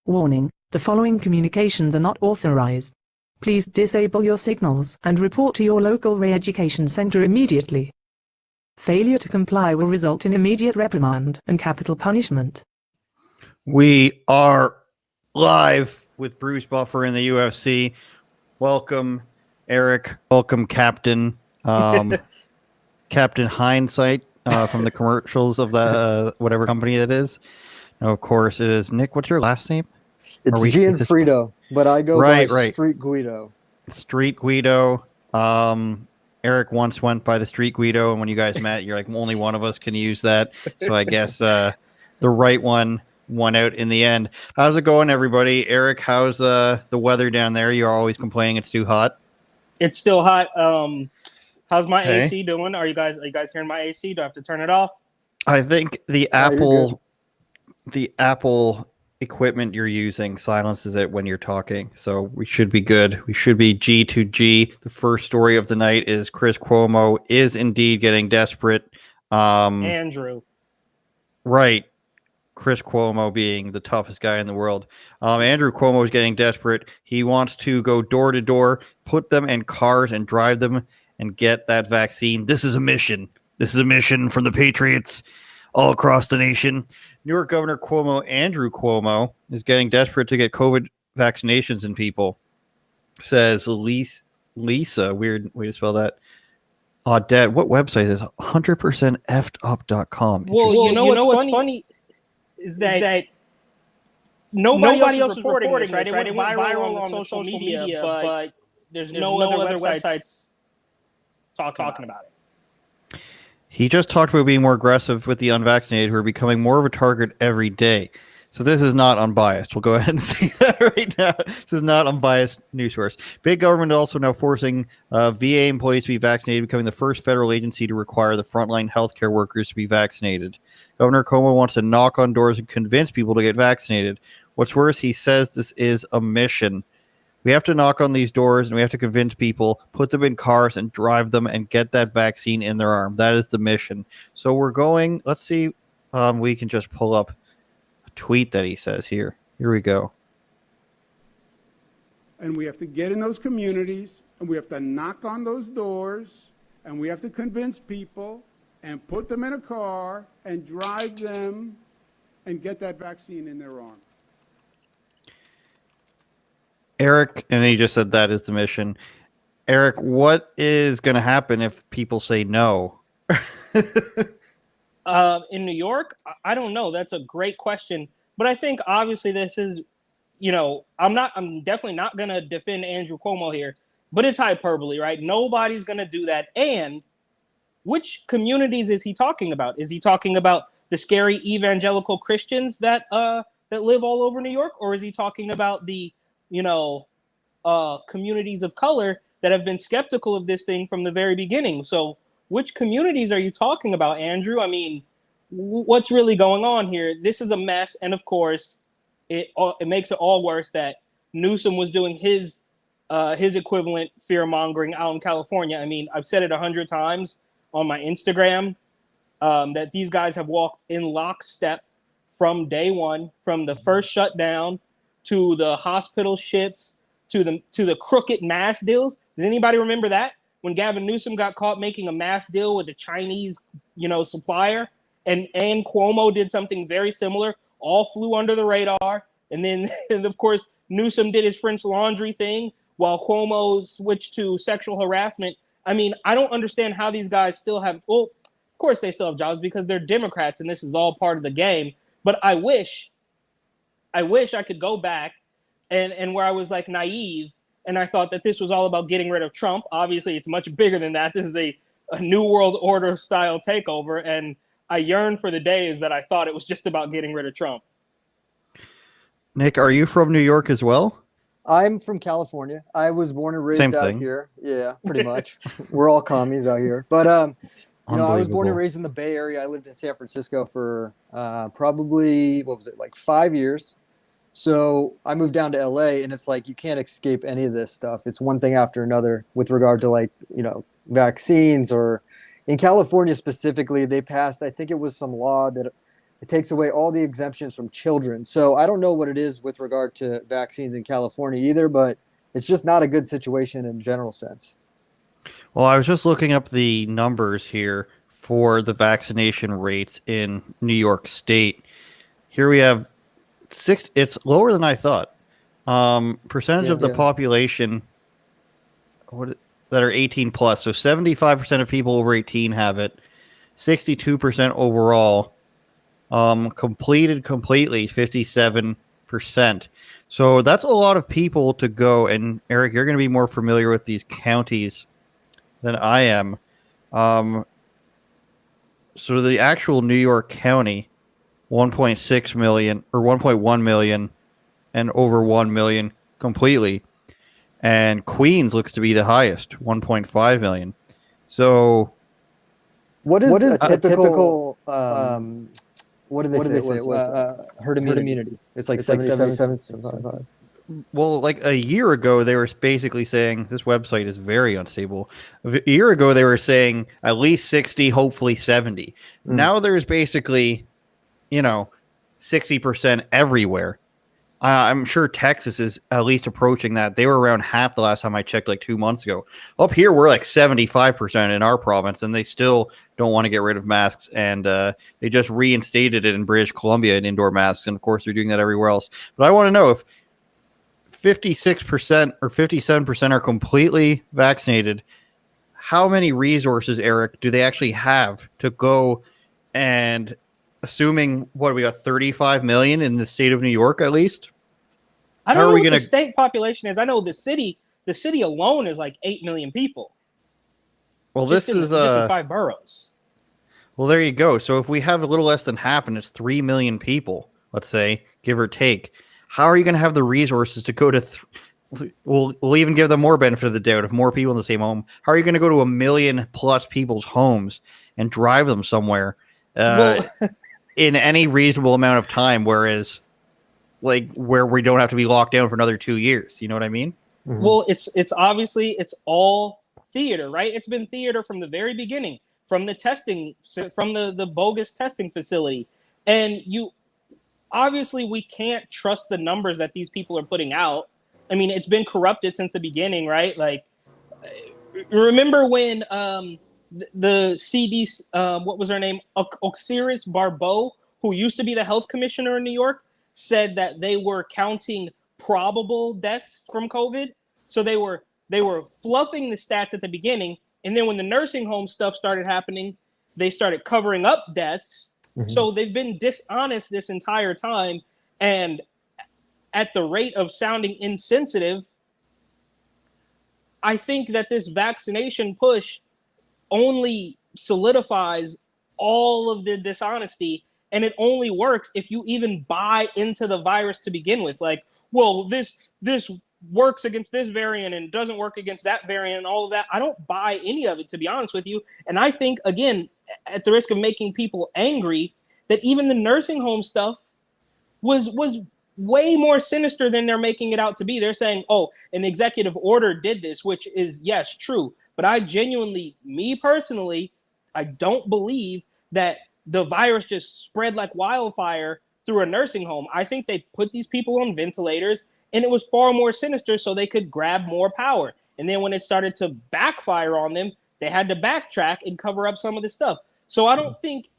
Warning, the following communications are not authorized. Please disable your signals and report to your local re-education center immediately. Failure to comply will result in immediate reprimand and capital punishment. We are live with Bruce Buffer in the UFC. Welcome, Eric. Welcome, Captain. Captain Hindsight from the commercials of the whatever company it is. And of course, it is Nick. What's your last name? It's Gionfriddo, but I go by right. Street Guido. Street Guido. Eric once went by the Street Guido, and when you guys met, you're like, only one of us can use that. So I guess the right one won out in the end. How's it going, everybody? Eric, how's the weather down there? You're always complaining it's too hot. It's still hot. How's my AC doing? Are you guys hearing my AC? Do I have to turn it off? I think the Apple equipment you're using silences it when you're talking, so we should be good. We should be G to G. The first story of the night is Chris Cuomo is indeed getting desperate. Andrew. Right. Chris Cuomo being the toughest guy in the world. Andrew Cuomo is getting desperate. He wants to go door to door, put them in cars and drive them and get that vaccine. This is a mission. This is a mission from the Patriots all across the nation. New York Governor Cuomo, Andrew Cuomo, is getting desperate to get COVID vaccinations in people, says Lisa. Weird way to spell that. Dad, what website is 100%effedup.com? Well, you know what's funny is that nobody else is reporting this, right? It went viral on social media, but there's no other websites talking about it. He just talked about being more aggressive with the unvaccinated who are becoming more of a target every day. So this is not unbiased. We'll go ahead and say that right now. This is not unbiased news source. Big government also now forcing VA employees to be vaccinated, becoming the first federal agency to require the frontline healthcare workers to be vaccinated. Governor Cuomo wants to knock on doors and convince people to get vaccinated. What's worse, he says this is a mission. We have to knock on these doors and we have to convince people, put them in cars and drive them and get that vaccine in their arm. That is the mission. So we're going, let's see, we can just pull up a tweet that he says here. Here we go. And we have to get in those communities and we have to knock on those doors and we have to convince people and put them in a car and drive them and get that vaccine in their arm. Eric, and he just said that is the mission. Eric, what is going to happen if people say no? In New York, I don't know. That's a great question. But I think obviously this is, I'm definitely not going to defend Andrew Cuomo here, but it's hyperbole, right? Nobody's going to do that. And which communities is he talking about? Is he talking about the scary evangelical Christians that live all over New York? Or is he talking about the communities of color that have been skeptical of this thing from the very beginning? So which communities are you talking about, Andrew? I mean, what's really going on here? This is a mess. And of course, it makes it all worse that Newsom was doing his equivalent fear mongering out in California. I mean, I've said it 100 times on my Instagram that these guys have walked in lockstep from day one, from the first shutdown to the hospital ships, to the crooked mask deals. Does anybody remember that? When Gavin Newsom got caught making a mask deal with a Chinese, supplier, and Cuomo did something very similar, all flew under the radar. And then, and of course, Newsom did his French laundry thing while Cuomo switched to sexual harassment. I mean, I don't understand how these guys still have, well, of course they still have jobs because they're Democrats and this is all part of the game. But I wish I could go back and where I was like naive and I thought that this was all about getting rid of Trump. Obviously, it's much bigger than that. This is a new world order style takeover. And I yearn for the days that I thought it was just about getting rid of Trump. Nick, are you from New York as well? I'm from California. I was born and raised out here. Yeah, pretty much. We're all commies out here. But, I was born and raised in the Bay Area. I lived in San Francisco for probably, 5 years. So I moved down to LA and it's like you can't escape any of this stuff. It's one thing after another with regard to vaccines, or in California specifically, they passed, I think it was some law that it takes away all the exemptions from children. So I don't know what it is with regard to vaccines in California either, but it's just not a good situation in general sense. Well, I was just looking up the numbers here for the vaccination rates in New York State. Here we have it's lower than I thought. Percentage of the population that are 18 plus. So 75% of people over 18 have it. 62% overall. Completed completely 57%. So that's a lot of people to go. And Eric, you're going to be more familiar with these counties than I am. So the actual New York County, 1.6 million or 1.1 million and over 1 million completely. And Queens looks to be the highest, 1.5 million. So what is a typical what did they say it was herd immunity? It's like 77. Well, like a year ago, they were basically saying this website is very unstable. A year ago, they were saying at least 60, hopefully 70. Now there's basically, 60% everywhere. I'm sure Texas is at least approaching that. They were around half the last time I checked, like 2 months ago. Up here, we're like 75% in our province, and they still don't want to get rid of masks. And they just reinstated it in British Columbia in indoor masks. And of course, they're doing that everywhere else. But I want to know if 56% or 57% are completely vaccinated, how many resources, Eric, do they actually have to go and, assuming, what, we got 35 million in the state of New York at least? I don't know what the state population is. I know the city alone is like 8 million people. Well, just in 5 boroughs. Well, there you go. So if we have a little less than half and it's 3 million people, let's say, give or take, how are you going to have the resources to go to we'll even give them more benefit of the doubt of more people in the same home. How are you going to go to 1 million plus people's homes and drive them somewhere in any reasonable amount of time, whereas like where we don't have to be locked down for another 2 years? You know what I mean? Mm-hmm. Well, it's obviously it's all theater, right? It's been theater from the very beginning, from the testing, from the bogus testing facility. And obviously we can't trust the numbers that these people are putting out. I mean, it's been corrupted since the beginning, right? Like, remember when the CDC, what was her name? Osiris Barbeau, who used to be the health commissioner in New York, said that they were counting probable deaths from COVID. So they were fluffing the stats at the beginning. And then when the nursing home stuff started happening, they started covering up deaths. Mm-hmm. So they've been dishonest this entire time. And at the rate of sounding insensitive, I think that this vaccination push only solidifies all of their dishonesty. And it only works if you even buy into the virus to begin with. Like, well, this works against this variant and doesn't work against that variant and all of that. I don't buy any of it, to be honest with you. And I think, again, at the risk of making people angry, that even the nursing home stuff was way more sinister than they're making it out to be. They're saying, oh, an executive order did this, which is, yes, true. But I genuinely, me personally, I don't believe that the virus just spread like wildfire through a nursing home. I think they put these people on ventilators, and it was far more sinister so they could grab more power. And then when it started to backfire on them, they had to backtrack and cover up some of the stuff. So I don't think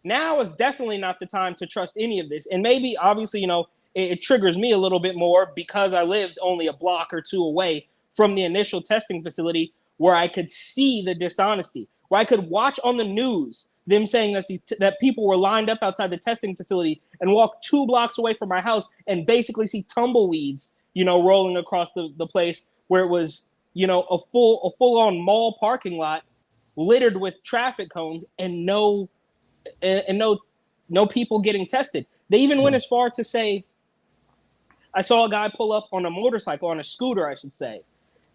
now is definitely not the time to trust any of this. And maybe, obviously, it triggers me a little bit more because I lived only a block or two away from the initial testing facility where I could see the dishonesty, where I could watch on the news them saying that that people were lined up outside the testing facility and walk 2 blocks away from my house and basically see tumbleweeds, rolling across the place, where it was, a full-on mall parking lot littered with traffic cones and no people getting tested. They even went as far to say, I saw a guy pull up on a motorcycle, on a scooter, I should say,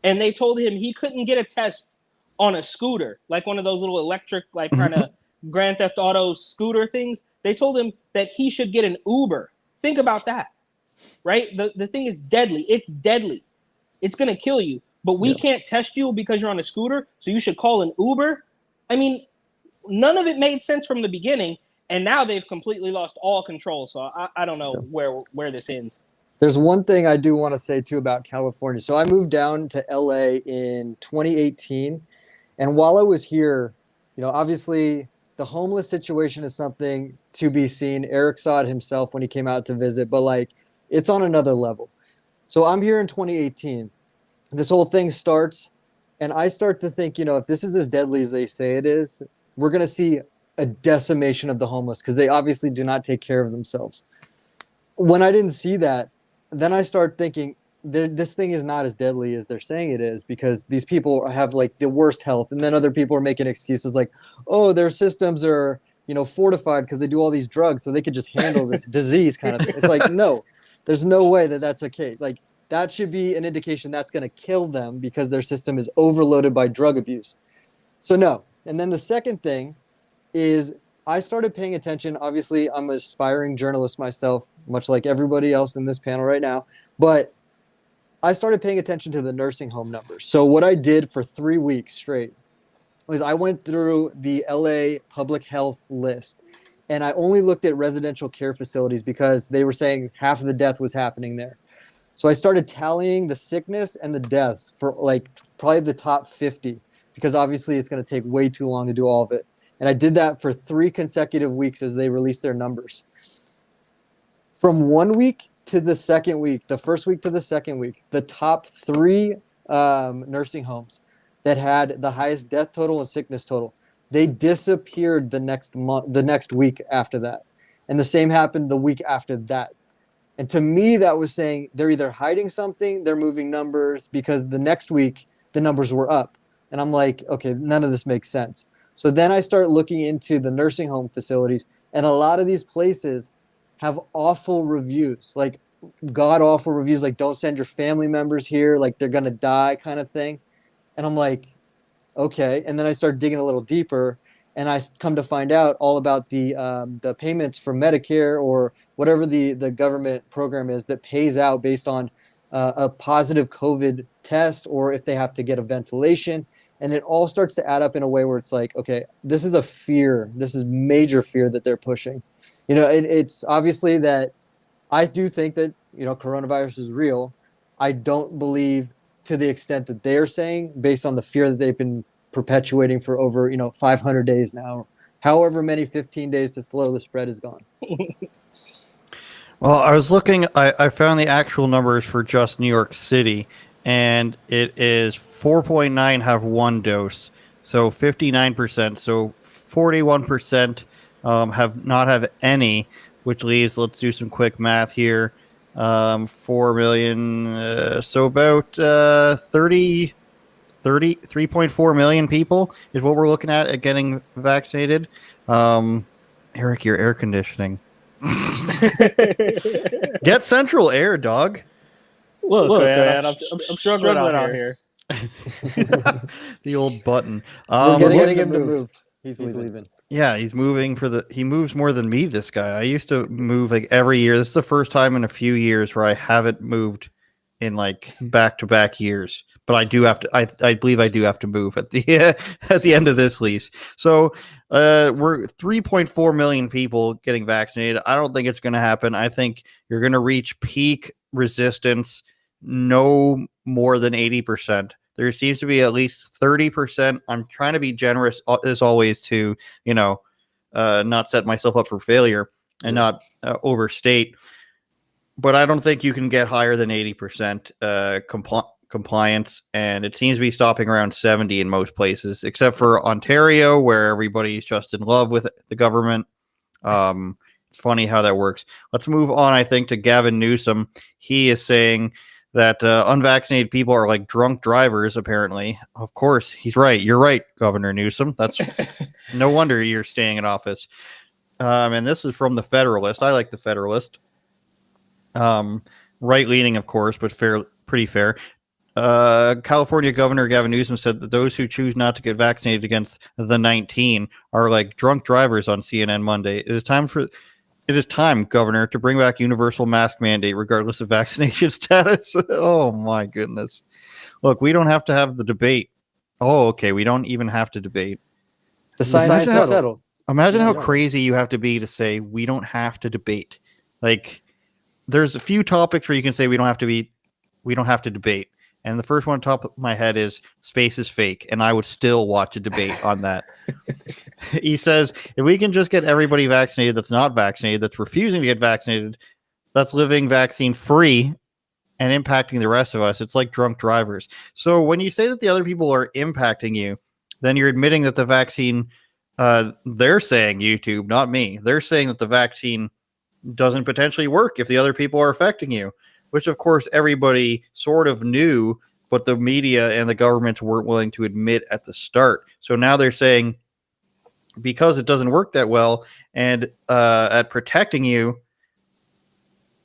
and they told him he couldn't get a test on a scooter, like one of those little electric, like kind of Grand Theft Auto scooter things. They told him that he should get an Uber. Think about that, right? The thing is deadly. It's deadly. It's going to kill you. But we can't test you because you're on a scooter, so you should call an Uber. I mean, none of it made sense from the beginning. and now they've completely lost all control. So I don't know where this ends. There's one thing I do want to say too about California. So I moved down to LA in 2018, and while I was here, obviously the homeless situation is something to be seen. Eric saw it himself when he came out to visit, but like it's on another level. So I'm here in 2018. This whole thing starts, and I start to think, if this is as deadly as they say it is, we're going to see a decimation of the homeless because they obviously do not take care of themselves. When I didn't see that, then I start thinking this thing is not as deadly as they're saying it is, because these people have like the worst health, and then other people are making excuses like, oh, their systems are fortified because they do all these drugs so they could just handle this disease kind of thing. It's like, no, there's no way that that's okay. Like that should be an indication that's going to kill them because their system is overloaded by drug abuse. So no. And then the second thing is I started paying attention. Obviously, I'm an aspiring journalist myself, much like everybody else in this panel right now. But I started paying attention to the nursing home numbers. So what I did for 3 weeks straight was I went through the LA public health list, and I only looked at residential care facilities because they were saying half of the death was happening there. So I started tallying the sickness and the deaths for like probably the top 50, because obviously it's going to take way too long to do all of it. And I did that for 3 consecutive weeks as they released their numbers. From 1 week to the second week, the first week to the second week, the top 3 nursing homes that had the highest death total and sickness total, they disappeared the next week after that. And the same happened the week after that. And to me, that was saying they're either hiding something, they're moving numbers, because the next week the numbers were up. And I'm like, okay, none of this makes sense. So then I start looking into the nursing home facilities, and a lot of these places have awful reviews, like god awful reviews, like don't send your family members here, like they're gonna die kind of thing. And I'm like, okay. And then I start digging a little deeper, and I come to find out all about the payments from Medicare or whatever the government program is that pays out based on a positive COVID test, or if they have to get a ventilation. And it all starts to add up in a way where it's like, okay, this is a fear. This is major fear that they're pushing. It's obviously that I do think that, coronavirus is real. I don't believe to the extent that they're saying, based on the fear that they've been perpetuating for over, 500 days now, however many 15 days to slow the spread is gone. Well, I was looking, I found the actual numbers for just New York City, and it is 4.9 have 1 dose, so 59%. So 41% have any, which leaves, let's do some quick math here, 4 million, so about 3.4 million people is what we're looking at getting vaccinated. Eric, your air conditioning. Get central air, dog. Look man, I'm struggling out here. The old button. We're getting him to move. He's leaving. Yeah, he's moving he moves more than me, this guy. I used to move like every year. This is the first time in a few years where I haven't moved in like back-to-back years. But I do have to. I believe I do have to move at the at the end of this lease. So we're 3.4 million people getting vaccinated. I don't think it's going to happen. I think you're going to reach peak resistance no more than 80%. There seems to be at least 30%. I'm trying to be generous as always to not set myself up for failure and not overstate. But I don't think you can get higher than 80% compliance, and it seems to be stopping around 70 in most places, except for Ontario, where everybody's just in love with the government. It's funny how that works. Let's move on, I think, to Gavin Newsom. He is saying that unvaccinated people are like drunk drivers, apparently. Of course, he's right. You're right, Governor Newsom. That's no wonder you're staying in office. And this is from the Federalist. I like the Federalist. Right-leaning, of course, but pretty fair. California Governor Gavin Newsom said that those who choose not to get vaccinated against the 19 are like drunk drivers on CNN Monday. It is time, Governor, to bring back universal mask mandate regardless of vaccination status. Oh, my goodness. Look, we don't have to have the debate. Oh, okay. We don't even have to debate. The science is settled. Imagine how crazy you have to be to say we don't have to debate. Like, there's a few topics where you can say we don't have to debate. And the first one on top of my head is space is fake, and I would still watch a debate on that. He says, if we can just get everybody vaccinated that's not vaccinated, that's refusing to get vaccinated, that's living vaccine free and impacting the rest of us, it's like drunk drivers. So when you say that the other people are impacting you, then you're admitting that the vaccine, they're saying, YouTube, not me, they're saying that the vaccine doesn't potentially work if the other people are affecting you, which of course everybody sort of knew, but the media and the governments weren't willing to admit at the start. So now they're saying, because it doesn't work that well and at protecting you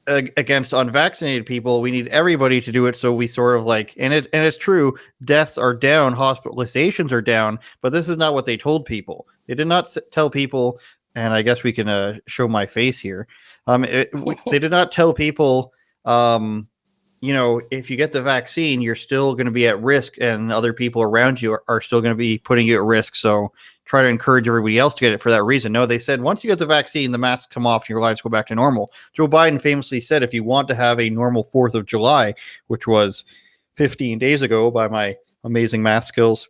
against unvaccinated people, we need everybody to do it. So we sort of like, and it's true, deaths are down, hospitalizations are down, but this is not what they told people. They did not tell people, and I guess we can show my face here. They did not tell people, if you get the vaccine, you're still going to be at risk, and other people around you are still going to be putting you at risk. So try to encourage everybody else to get it for that reason. No, they said once you get the vaccine, the masks come off and your lives go back to normal. Joe Biden famously said, if you want to have a normal 4th of July, which was 15 days ago by my amazing math skills,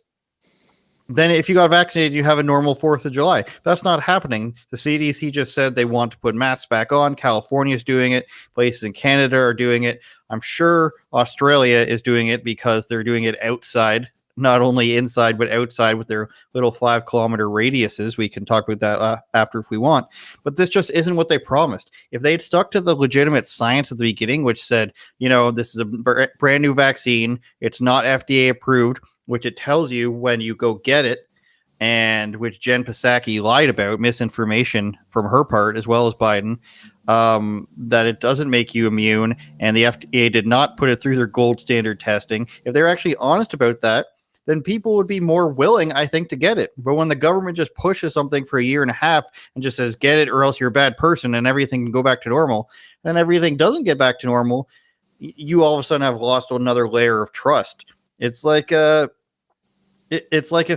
then if you got vaccinated, you have a normal 4th of July. That's not happening. The CDC just said they want to put masks back on. California is doing it. Places in Canada are doing it. I'm sure Australia is doing it because they're doing it outside, not only inside, but outside with their little 5-kilometer radiuses. We can talk about that after if we want. But this just isn't what they promised. If they'd stuck to the legitimate science at the beginning, which said, this is a brand new vaccine, it's not FDA approved, which it tells you when you go get it, and which Jen Psaki lied about, misinformation from her part, as well as Biden, that it doesn't make you immune, and the FDA did not put it through their gold standard testing. If they're actually honest about that, then people would be more willing, I think, to get it. But when the government just pushes something for a year and a half and just says, get it or else you're a bad person and everything can go back to normal, then everything doesn't get back to normal. You all of a sudden have lost another layer of trust. It's like if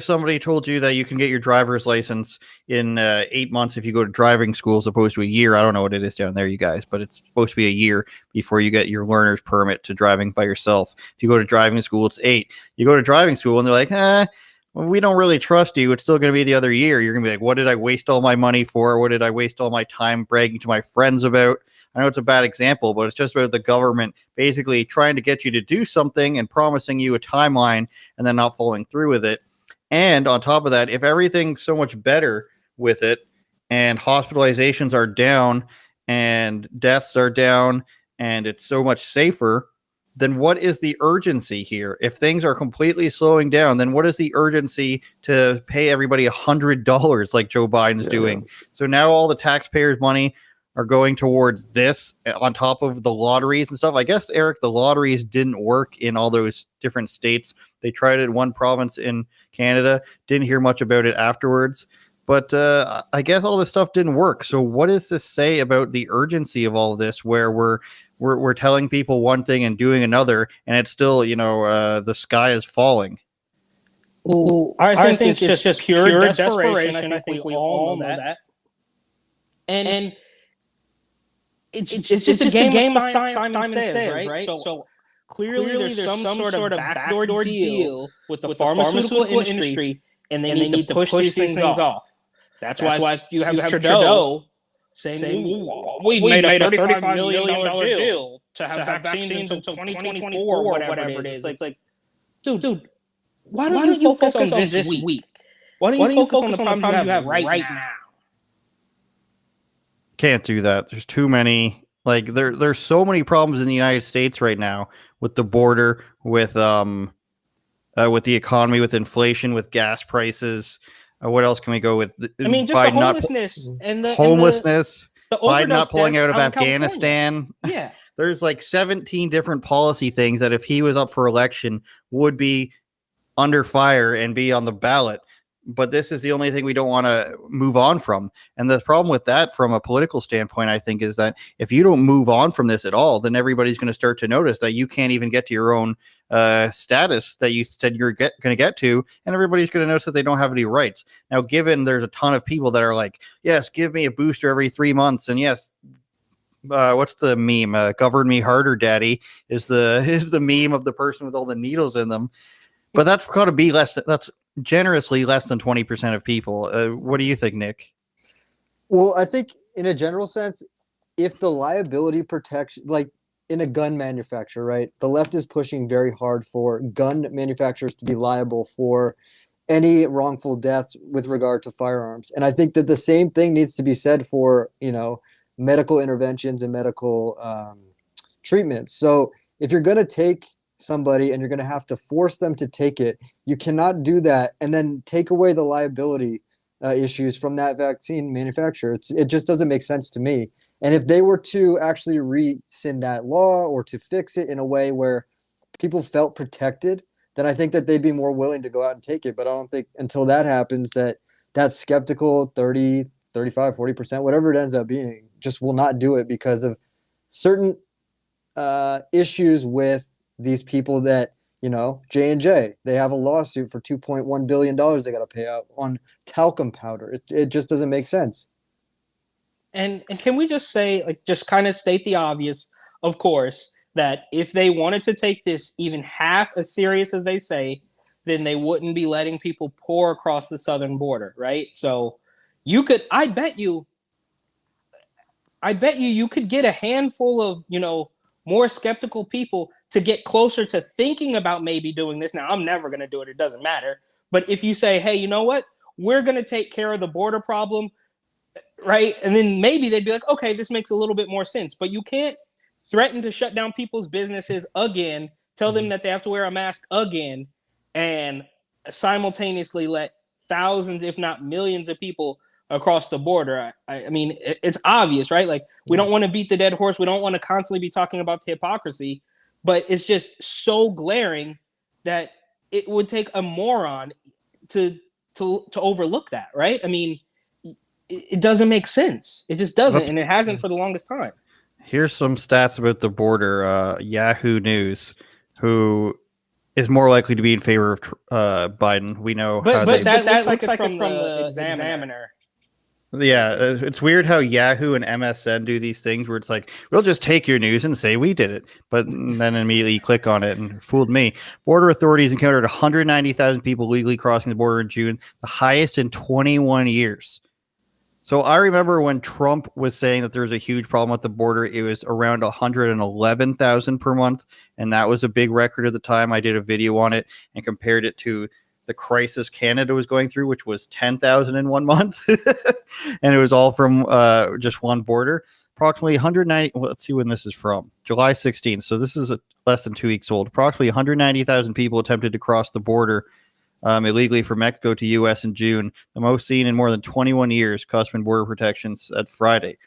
somebody told you that you can get your driver's license in 8 months if you go to driving school as opposed to a year. I don't know what it is down there, you guys, but it's supposed to be a year before you get your learner's permit to driving by yourself. If you go to driving school, it's 8. You go to driving school and they're like, well, we don't really trust you. It's still going to be the other year. You're going to be like, what did I waste all my money for? What did I waste all my time bragging to my friends about? I know it's a bad example, but it's just about the government basically trying to get you to do something and promising you a timeline and then not following through with it. And on top of that, if everything's so much better with it and hospitalizations are down and deaths are down and it's so much safer, then what is the urgency here? If things are completely slowing down, then what is the urgency to pay everybody $100 like Joe Biden's doing? So now all the taxpayers' money are going towards this on top of the lotteries and stuff. I guess, Eric, the lotteries didn't work in all those different states. They tried it in one province in Canada, didn't hear much about it afterwards. But I guess all this stuff didn't work. So what does this say about the urgency of all of this, where we're telling people one thing and doing another, and it's still, the sky is falling? Well, I think it's just pure desperation. I think we all know that. And it's just a game of Simon Says, right? So clearly there's some sort of backdoor deal with the pharmaceutical industry, and they need to push these things off. That's why you have Trudeau saying, we made a $35 million deal to have vaccines until 2024 or whatever it is. It's like, dude, why don't you focus on this week? Why don't you focus on the problems you have right now? Can't do that. There's too many. Like there's so many problems in the United States right now with the border, with the economy, with inflation, with gas prices. What else can we go with? Just Biden the homelessness the Biden not pulling out of Afghanistan. Yeah, there's like 17 different policy things that if he was up for election would be under fire and be on the ballot. but this is the only thing we don't want to move on from. And the problem with that from a political standpoint, I think, is that if you don't move on from this at all, then everybody's going to start to notice that you can't even get to your own status that you said you're going to get to, and everybody's going to notice that they don't have any rights. Now, given there's a ton of people that are like, yes, give me a booster every 3 months, and yes, what's the meme? Govern me harder, daddy, is the meme of the person with all the needles in them. But that's got to be that's generously less than 20% of people. What do you think, Nick? Well, I think in a general sense, if the liability protection, like in a gun manufacturer, right, the left is pushing very hard for gun manufacturers to be liable for any wrongful deaths with regard to firearms. And I think that the same thing needs to be said for, medical interventions and medical treatments. So if you're going to take somebody and you're going to have to force them to take it, you cannot do that and then take away the liability issues from that vaccine manufacturer. It just doesn't make sense to me. And if they were to actually rescind that law or to fix it in a way where people felt protected, then I think that they'd be more willing to go out and take it. But I don't think until that happens that skeptical 30, 35, 40%, whatever it ends up being, just will not do it because of certain issues with these people that, J&J, they have a lawsuit for $2.1 billion they got to pay out on talcum powder. It just doesn't make sense. And can we just say, like, just kind of state the obvious, of course, that if they wanted to take this even half as serious as they say, then they wouldn't be letting people pour across the southern border, right? So I bet you could get a handful of, more skeptical people to get closer to thinking about maybe doing this. Now, I'm never going to do it. It doesn't matter. But if you say, hey, you know what? We're going to take care of the border problem, right? And then maybe they'd be like, okay, this makes a little bit more sense. But you can't threaten to shut down people's businesses again, tell them that they have to wear a mask again, and simultaneously let thousands, if not millions of people across the border. I mean, it's obvious, right? Like, we don't want to beat the dead horse. We don't want to constantly be talking about the hypocrisy, but it's just so glaring that it would take a moron to overlook that, right? I mean, it doesn't make sense. It just doesn't, and it hasn't for the longest time. Here's some stats about the border. Yahoo News, who is more likely to be in favor of Biden. We know, but that looks like it's from the Examiner. Yeah, it's weird how Yahoo and MSN do these things where it's like, we'll just take your news and say we did it, but then immediately you click on it and fooled me. Border authorities encountered 190,000 people legally crossing the border in June, the highest in 21 years. So I remember when Trump was saying that there was a huge problem at the border, it was around 111,000 per month, and that was a big record at the time. I did a video on it and compared it to the crisis Canada was going through, which was 10,000 in 1 month. And it was all from just one border. Approximately 190, well, let's see when this is from, July 16th. So this is less than 2 weeks old. Approximately 190,000 people attempted to cross the border illegally from Mexico to U.S. in June, the most seen in more than 21 years, Customs and Border Protection said Friday.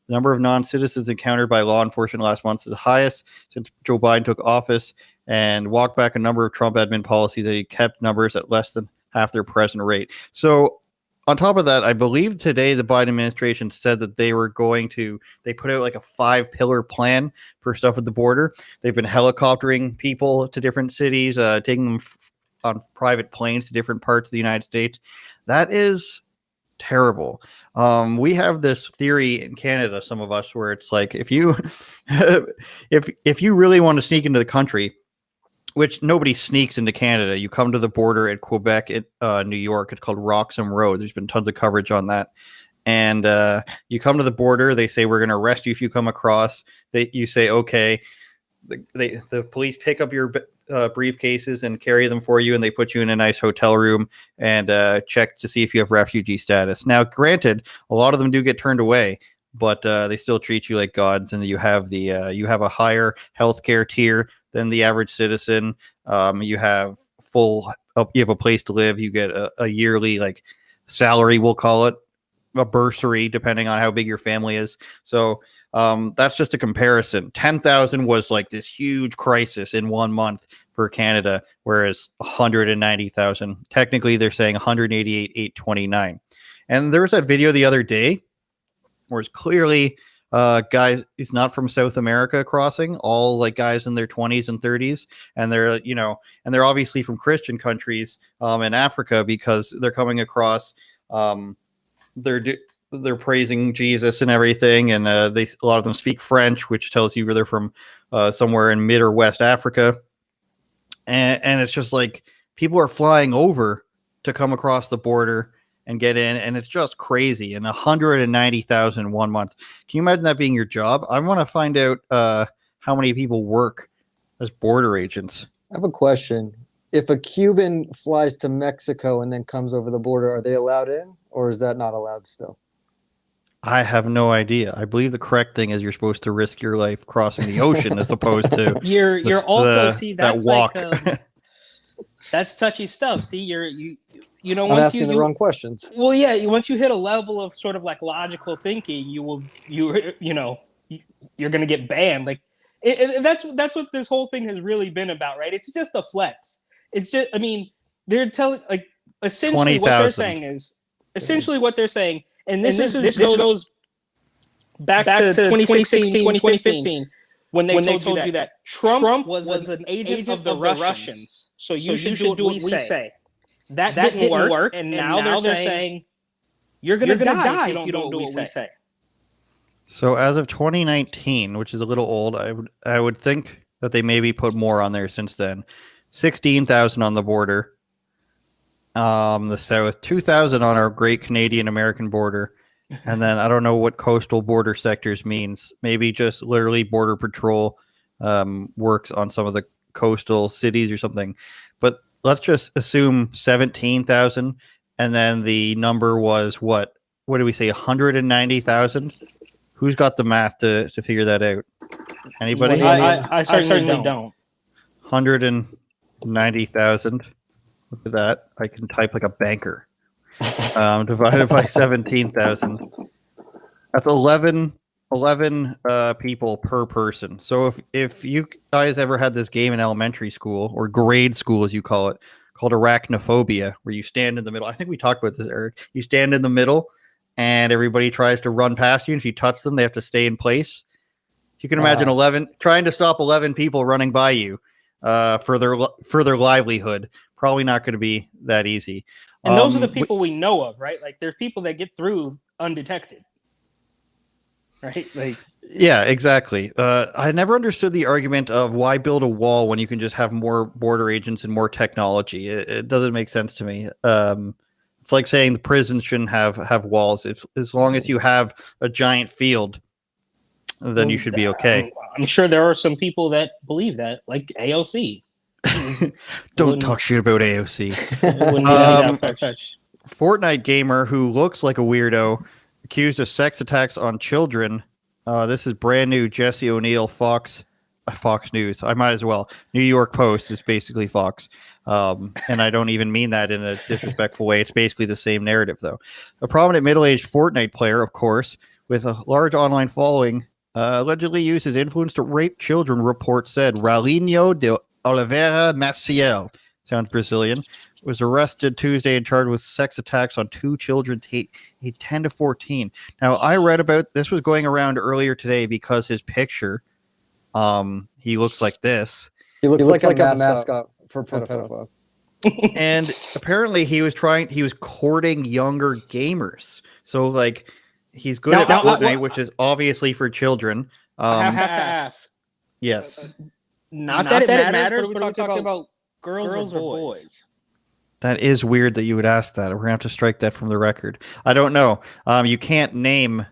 The number of non-citizens encountered by law enforcement last month is the highest since Joe Biden took office and walked back a number of Trump admin policies that he kept numbers at less than half their present rate. So on top of that, I believe today the Biden administration said that they put out like a 5-pillar plan for stuff at the border. They've been helicoptering people to different cities, taking them on private planes to different parts of the United States. That is terrible. We have this theory in Canada, some of us, where it's like, if you if you really want to sneak into the country, which nobody sneaks into Canada, you come to the border at Quebec, New York. It's called Roxham Road. There's been tons of coverage on that. And you come to the border. They say, we're going to arrest you if you come across. You say, okay. The police pick up your briefcases and carry them for you, and they put you in a nice hotel room and check to see if you have refugee status. Now, granted, a lot of them do get turned away, but they still treat you like gods, and you have a higher healthcare tier than the average citizen. You have a place to live. You get a yearly salary, we'll call it, a bursary, depending on how big your family is. So That's just a comparison. 10,000 was like this huge crisis in 1 month for Canada, whereas 190,000. Technically, they're saying 188,829. And there was that video the other day where it's clearly guys, it's not from South America crossing, all like guys in their 20s and 30s, and they're and they're obviously from Christian countries in Africa because they're coming across. They're praising Jesus and everything, and a lot of them speak French, which tells you they're from somewhere in mid or West Africa, and it's just like people are flying over to come across the border and get in, and it's just crazy. And 190,000 in 1 month. Can you imagine that being your job? I want to find out how many people work as border agents. I have a question. If a Cuban flies to Mexico and then comes over the border, are they allowed in, or is that not allowed still? I have no idea. I believe the correct thing is you're supposed to risk your life crossing the ocean as opposed to you're also see that's that walk. Like, that's touchy stuff. See, you know, I'm once asking the wrong questions. Well, yeah, once you hit a level of sort of like logical thinking, you're going to get banned. Like that's what this whole thing has really been about, right? It's just a flex. It's just, I mean, they're telling like essentially 20, what they're saying is essentially what they're saying, and this goes back to 2016, 2015. When they told you that Trump was an agent of the Russians, so you should do what we say. That didn't work, and now they're saying you're going to die if you don't do what we say. So as of 2019, which is a little old, I would think that they maybe put more on there since then. 16,000 on the border, the south, 2,000 on our great Canadian American border, and then I don't know what coastal border sectors means. Maybe just literally border patrol works on some of the coastal cities or something. But let's just assume 17,000, and then the number was what do we say, 190,000? Who's got the math to figure that out? Anybody? I certainly don't. 190,000. Look at that. I can type like a banker. Divided by 17,000. That's 11 people per person. So if you guys ever had this game in elementary school, or grade school as you call it, called arachnophobia, where you stand in the middle. I think we talked about this, Eric. You stand in the middle and everybody tries to run past you, and if you touch them, they have to stay in place. You can imagine trying to stop 11 people running by you for their livelihood. Probably not going to be that easy. And those are the people we know of, right? Like there's people that get through undetected. Right? Like, yeah, exactly. I never understood the argument of why build a wall when you can just have more border agents and more technology. It doesn't make sense to me. It's like saying the prisons shouldn't have walls. As long as you have a giant field, then you should be okay. I'm sure there are some people that believe that, like AOC. Don't talk shit about AOC. Fortnite gamer who looks like a weirdo accused of sex attacks on children. This is brand new. Jesse O'Neill, Fox News. I might as well. New York Post is basically Fox. And I don't even mean that in a disrespectful way. It's basically the same narrative, though. A prominent middle-aged Fortnite player, of course, with a large online following, allegedly used his influence to rape children, report said. Raulinho de Oliveira Maciel, sounds Brazilian, was arrested Tuesday and charged with sex attacks on two children aged 10 to 14. Now, I read about this was going around earlier today because his picture, he looks like this. He looks like a mascot for pedophiles. And apparently he was courting younger gamers. So, like, he's good at Fortnite, which is obviously for children. I have to ask. Yes. Not that it matters, but we're talking about girls or boys. That is weird that you would ask that. We're going to have to strike that from the record. I don't know. You can't name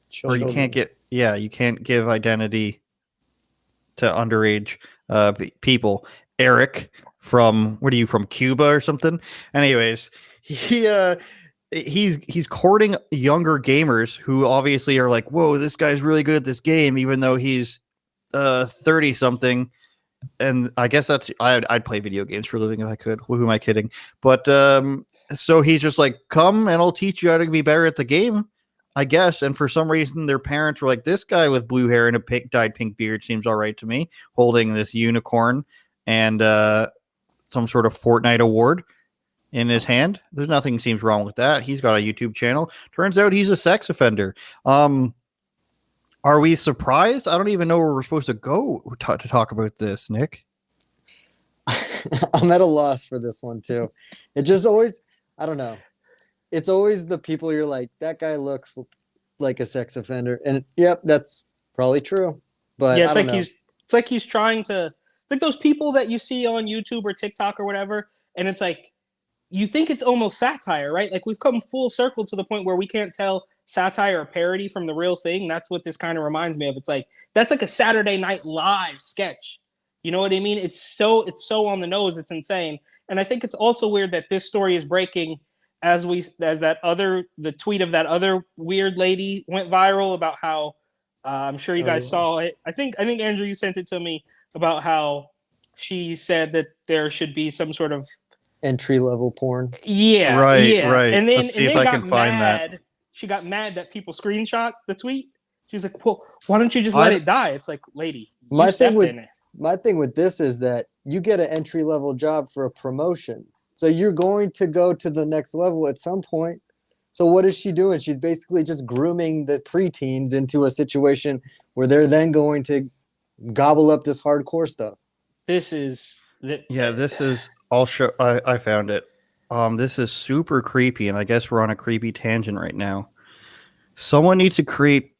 children. Or you can't give identity to underage people. Eric from Cuba or something? Anyways, he's courting younger gamers who obviously are like, whoa, this guy's really good at this game, even though he's 30 something. And I guess I'd play video games for a living if I could. Who am I kidding? But so he's just like, come and I'll teach you how to be better at the game. I guess. And for some reason, their parents were like, this guy with blue hair and a dyed pink beard seems all right to me, holding this unicorn and some sort of Fortnite award in his hand. There's nothing seems wrong with that. He's got a YouTube channel. Turns out he's a sex offender. Are we surprised? I don't even know where we're supposed to go to talk about this, Nick. I'm at a loss for this one too. It just always, I don't know. It's always the people you're like, that guy looks like a sex offender, and yep, that's probably true. But yeah, it's like he's trying to, like those people that you see on YouTube or TikTok or whatever, and it's like you think it's almost satire, right? Like we've come full circle to the point where we can't tell satire or parody from the real thing. That's what this kind of reminds me of. It's like that's like a Saturday Night Live sketch. You know what I mean? It's so on the nose. It's insane. And I think it's also weird that this story is breaking as the tweet of that other weird lady went viral about how I'm sure you guys saw it. I think Andrew, you sent it to me about how she said that there should be some sort of entry-level porn. Yeah, right. And then Let's see if I can find that. She got mad that people screenshot the tweet. She was like, "Well, why don't you just let it die?" It's like, lady, my thing with this is that you get an entry-level job for a promotion, so you're going to go to the next level at some point. So what is she doing? She's basically just grooming the preteens into a situation where they're then going to gobble up this hardcore stuff. This is. I'll show. I found it. This is super creepy, and I guess we're on a creepy tangent right now. Someone needs to create.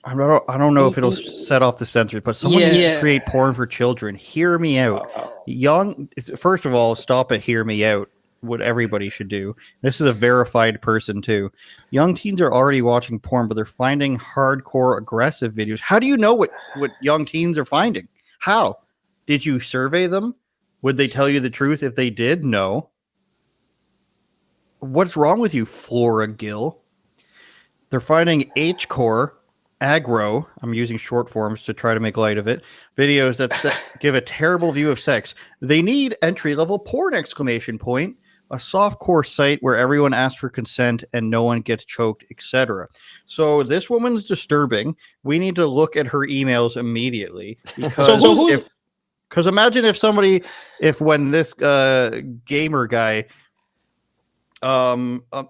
I don't know if it'll set off the censors, but someone needs to create porn for children. Hear me out. First of all, stop at hear me out. What everybody should do. This is a verified person too. Young teens are already watching porn, but they're finding hardcore aggressive videos. How do you know what young teens are finding? How? Did you survey them? Would they tell you the truth if they did? No. What's wrong with you, Flora Gill? They're finding H-core, aggro, I'm using short forms to try to make light of it, videos that give a terrible view of sex. They need entry-level porn, ! A softcore site where everyone asks for consent and no one gets choked, etc. So this woman's disturbing. We need to look at her emails immediately. Because imagine if when this gamer guy,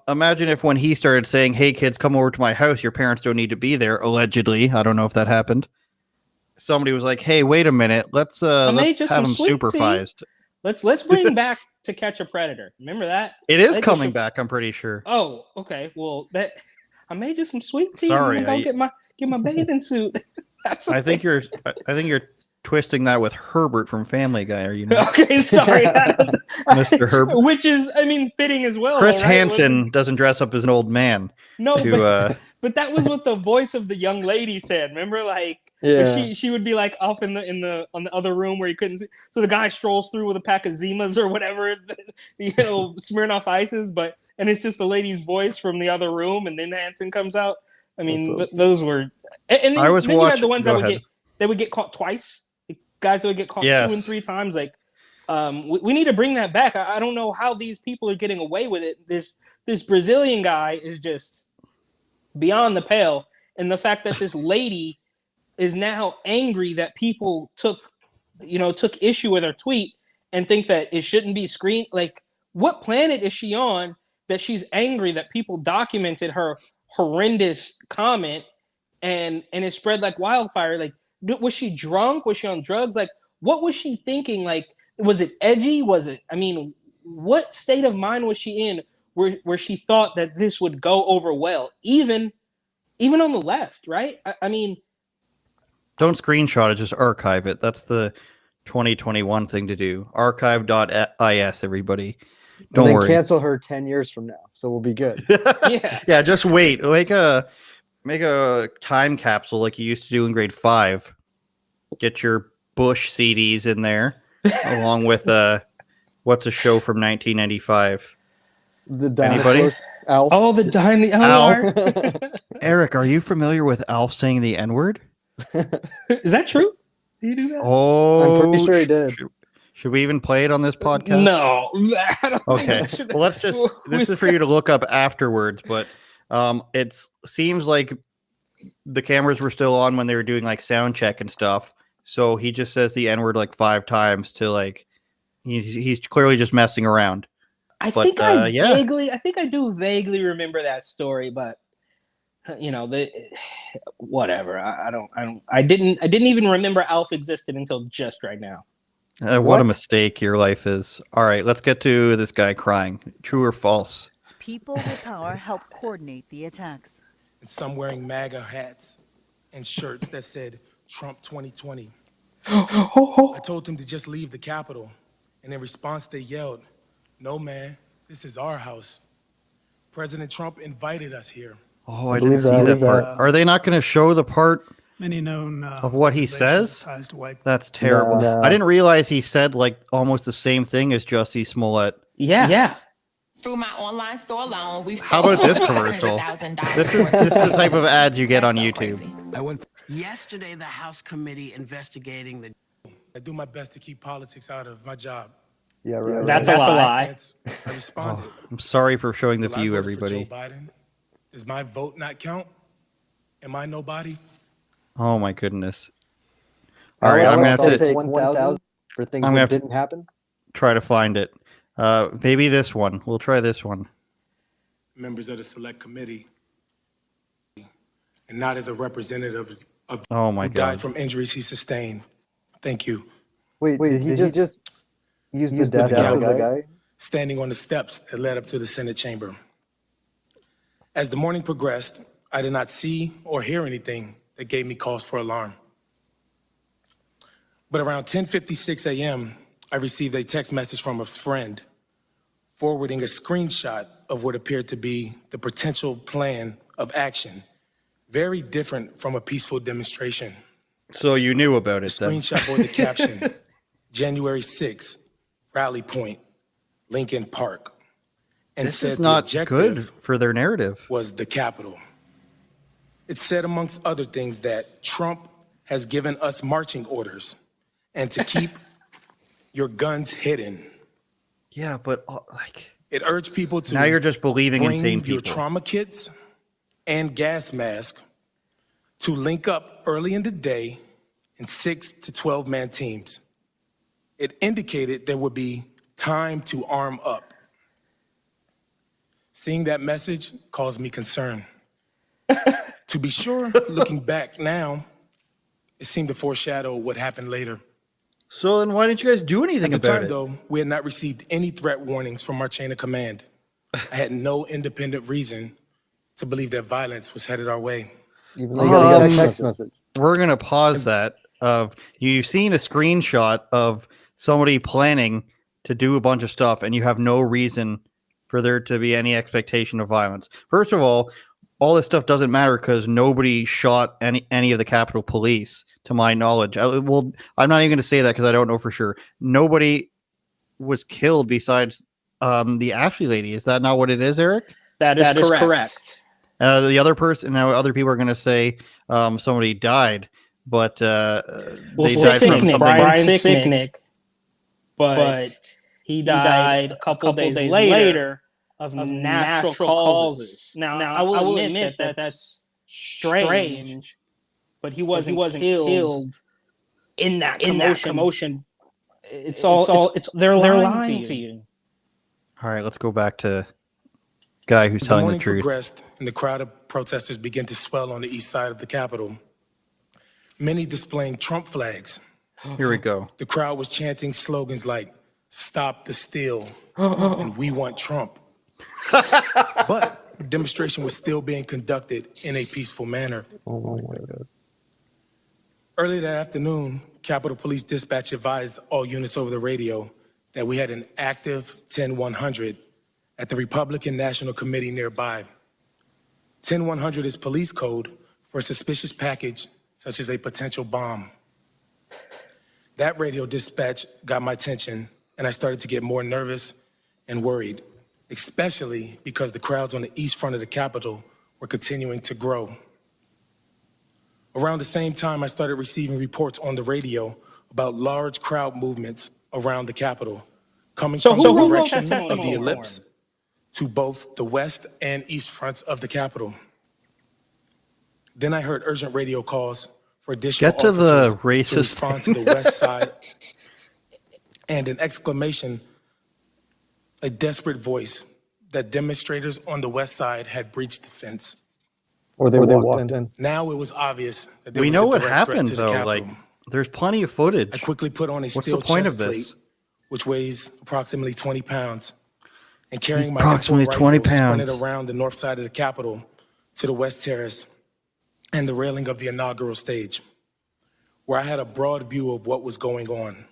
imagine if when he started saying, "Hey kids, come over to my house. Your parents don't need to be there." Allegedly, I don't know if that happened. Somebody was like, "Hey, wait a minute. Let's have them supervised." Let's bring back To Catch a Predator. Remember that? It is coming back. I'm pretty sure. Oh, okay. Well, I made you some sweet tea. Sorry, I'm gonna get my bathing suit. I think you're twisting that with Herbert from Family Guy. Are you not? Okay, sorry, Mr. Herbert. Which is, I mean, fitting as well. Chris Hansen doesn't dress up as an old man. No, but that was what the voice of the young lady said. Remember, like, she would be like off on the other room where you couldn't see. So the guy strolls through with a pack of Zimas or whatever, Smirnoff Ices, and it's just the lady's voice from the other room, and then Hansen comes out. I mean, those were. And then you had the ones that would get caught twice. Guys that would get caught 2 and 3 times. Like, we need to bring that back. I don't know how these people are getting away with it. This Brazilian guy is just beyond the pale, and the fact that this lady is now angry that people took issue with her tweet and think that it shouldn't be screened. Like, what planet is she on that she's angry that people documented her horrendous comment and it spread like wildfire? Like, was she drunk? Was she on drugs? Like, what was she thinking? Like, was it edgy? What state of mind was she in where she thought that this would go over well, even on the left, right? I mean, don't screenshot it, just archive it. That's the 2021 thing to do. Archive.is, everybody. Don't worry. Cancel her 10 years from now, so we'll be good. Yeah, just wait. Make a time capsule like you used to do in grade 5. Get your Bush CDs in there, along with what's a show from 1995? The dinosaurs. Alf. Oh, the dinosaurs. Alf. Eric, are you familiar with Alf saying the N-word? Is that true? Do you do that? Oh, I'm pretty sure he did. Should we even play it on this podcast? No. Okay. Well, this is for you to look up afterwards, but It seems like the cameras were still on when they were doing like sound check and stuff. So he just says the N-word like 5 times to like he's clearly just messing around. I think I do vaguely remember that story, but whatever. I didn't even remember Alf existed until just right now. What a mistake your life is. All right, let's get to this guy crying. True or false? People with power help coordinate the attacks. And some wearing MAGA hats and shirts that said Trump 2020. I told them to just leave the Capitol. And in response, they yelled, "No, man, this is our house. President Trump invited us here." Oh, I didn't see that part. Are they not going to show the part many known of what he says? That's terrible. No. I didn't realize he said like almost the same thing as Jussie Smollett. Yeah. Through my online store alone, we've How about this commercial? This is the type of ads you get on YouTube. Yesterday, the House committee investigating the. I do my best to keep politics out of my job. Yeah, right. That's a lie. I responded. I'm sorry for showing the Well, I view, voted for everybody. Joe Biden. Does my vote not count? Am I nobody? Oh my goodness. All right, I'm gonna have to take 1,000 for things that didn't happen. Try to find it. Maybe this one. We'll try this one. Members of the select committee, and not as a representative of Oh my who God. died from injuries he sustained. Thank you. Wait, did he just use the death of the guy? Standing on the steps that led up to the Senate chamber. As the morning progressed, I did not see or hear anything that gave me cause for alarm. But around 10:56 a.m., I received a text message from a friend forwarding a screenshot of what appeared to be the potential plan of action, very different from a peaceful demonstration. So you knew about The it then. screenshot bore the caption, January 6th, Rally Point, Lincoln Park. And This said is the not objective good for their narrative. was the Capitol. It said, amongst other things, that Trump has given us marching orders and to keep your guns hidden. Yeah, but like It urged people to now you're just believing bring insane your people. trauma kits and gas mask to link up early in the day in 6 to 12-man teams. It indicated there would be time to arm up. Seeing that message caused me concern. To be sure, looking back now, it seemed to foreshadow what happened later. So then why didn't you guys do anything At the about time, it? though, we had not received any threat warnings from our chain of command. I had no independent reason to believe that violence was headed our way. Even though you got a text message. We're gonna pause that. You've seen a screenshot of somebody planning to do a bunch of stuff, and you have no reason for there to be any expectation of violence. First of all this stuff doesn't matter because nobody shot any of the Capitol Police, to my knowledge. I'm not even going to say that because I don't know for sure. Nobody was killed besides the Ashley lady. Is that not what it is, Eric? That is correct. The other person, now other people are going to say somebody died, but they died from something. Brian Sicknick, but he died a couple days later of natural causes. Now I will admit that that's strange, but he wasn't killed in that commotion. They're lying to you. All right, let's go back to guy who's telling the truth. Progressed, and the crowd of protesters began to swell on the east side of the Capitol, many displaying Trump flags. Here we go. The crowd was chanting slogans like, "Stop the steal," and "We want Trump." But the demonstration was still being conducted in a peaceful manner. Oh my God. Early that afternoon, Capitol Police Dispatch advised all units over the radio that we had an active 10-100 at the Republican National Committee nearby. 10-100 is police code for a suspicious package such as a potential bomb. That radio dispatch got my attention, and I started to get more nervous and worried, especially because the crowds on the east front of the Capitol were continuing to grow. Around the same time, I started receiving reports on the radio about large crowd movements around the Capitol, coming from the direction of the ellipse to both the west and east fronts of the Capitol. Then I heard urgent radio calls for additional Get to officers the racist to respond to the west side, and an exclamation, a desperate voice that demonstrators on the west side had breached the fence. Or they walked in. Now it was obvious that there We was know a what direct threat happened, to the though. Capitol. Like, there's plenty of footage. I quickly put on a What's steel the point chest of this? plate, which weighs approximately 20 pounds, and carrying my Approximately import 20 rifle, sprinted pounds. around the north side of the Capitol to the West Terrace and the railing of the inaugural stage, where I had a broad view of what was going on.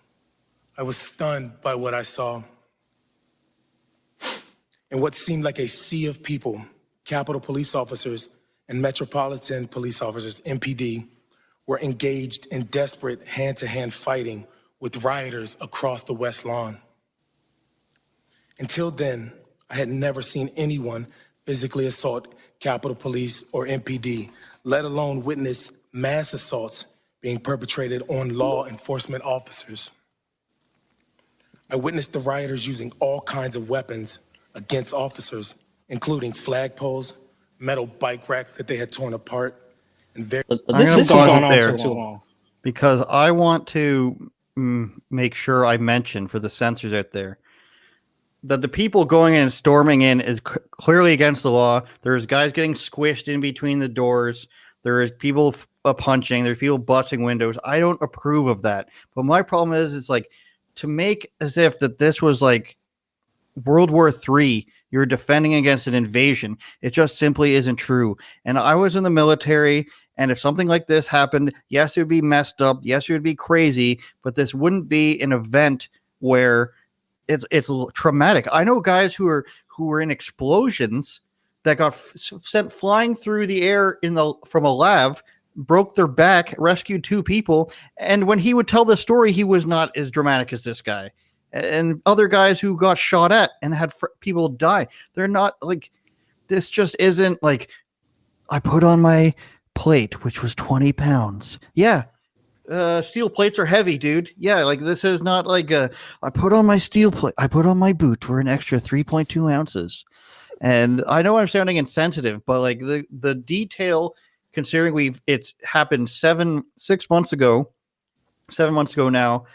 I was stunned by what I saw. In what seemed like a sea of people, Capitol police officers and Metropolitan police officers, MPD, were engaged in desperate hand-to-hand fighting with rioters across the West Lawn. Until then, I had never seen anyone physically assault Capitol Police or MPD, let alone witness mass assaults being perpetrated on law enforcement officers. I witnessed the rioters using all kinds of weapons against officers, including flagpoles, metal bike racks that they had torn apart, and But I'm this gonna is pause going it on there. too long. Because I want to make sure I mention for the censors out there that the people going in and storming in is clearly against the law. There's guys getting squished in between the doors. There is people punching. There's people busting windows. I don't approve of that. But my problem is, it's like to make as if that this was like World War III, you're defending against an invasion. It just simply isn't true. And I was in the military, and if something like this happened, yes, it would be messed up. Yes, it would be crazy, but this wouldn't be an event where it's traumatic. I know guys who were in explosions that got sent flying through the air from a lav, broke their back, rescued 2 people, and when he would tell the story, he was not as dramatic as this guy. And other guys who got shot at and had people die. They're not like, this just isn't like, I put on my plate, which was 20 pounds. Yeah. Steel plates are heavy, dude. Yeah. Like, this is not like I put on my steel plate. I put on my boot for an extra 3.2 ounces. And I know I'm sounding insensitive, but like the detail, considering it's happened 7 months ago now.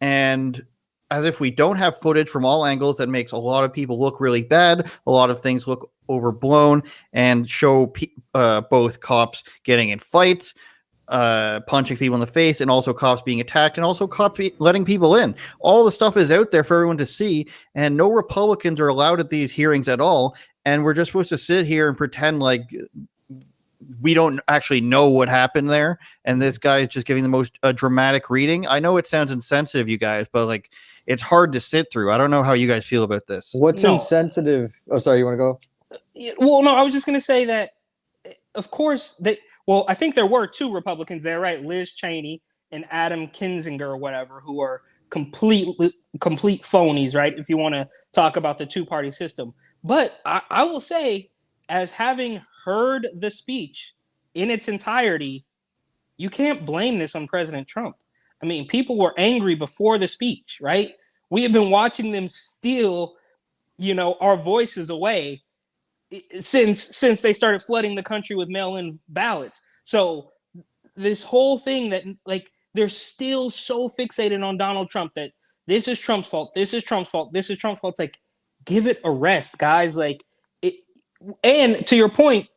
And as if we don't have footage from all angles, that makes a lot of people look really bad. A lot of things look overblown and show both cops getting in fights, punching people in the face, and also cops being attacked, and also cops letting people in. All the stuff is out there for everyone to see, and no Republicans are allowed at these hearings at all. And we're just supposed to sit here and pretend like we don't actually know what happened there. And this guy is just giving the most dramatic reading. I know it sounds insensitive, you guys, but like, it's hard to sit through. I don't know how you guys feel about this. What's insensitive? Oh, sorry. You want to go? Well, no, I was just going to say that, of course, I think there were 2 Republicans there, right? Liz Cheney and Adam Kinzinger or whatever, who are complete phonies, right? If you want to talk about the 2-party system. But I will say, as having heard the speech in its entirety, you can't blame this on President Trump. I mean, people were angry before the speech, right? We have been watching them steal, our voices away since they started flooding the country with mail-in ballots. So this whole thing that, like, they're still so fixated on Donald Trump that this is Trump's fault, this is Trump's fault, this is Trump's fault. It's like, give it a rest, guys. Like, and to your point,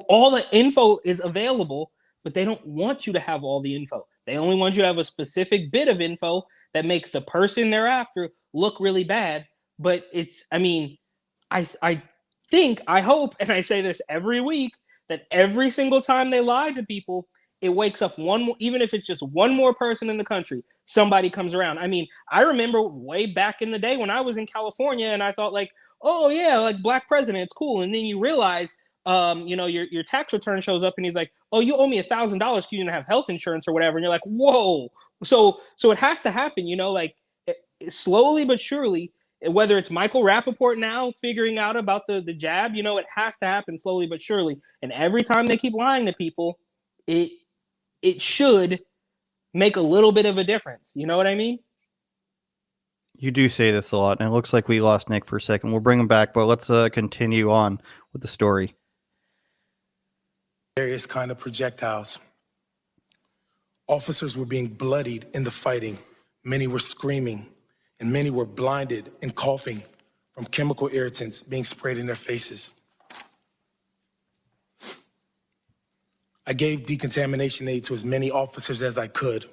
all the info is available, but they don't want you to have all the info. They only want you to have a specific bit of info that makes the person thereafter look really bad. But I think, I hope, and I say this every week, that every single time they lie to people, it wakes up even if it's just one more person in the country, somebody comes around. I mean, I remember way back in the day when I was in California and I thought like, oh yeah, like black president, it's cool. And then you realize, your tax return shows up and he's like, oh, you owe me $1,000 because you didn't have health insurance or whatever. And you're like, whoa. So it has to happen, like slowly but surely, whether it's Michael Rappaport now figuring out about the jab, it has to happen slowly but surely. And every time they keep lying to people, it should make a little bit of a difference. You know what I mean? You do say this a lot, and it looks like we lost Nick for a second. We'll bring him back, but let's continue on with the story. Various kind of projectiles. Officers were being bloodied in the fighting. Many were screaming, and many were blinded and coughing from chemical irritants being sprayed in their faces. I gave decontamination aid to as many officers as I could,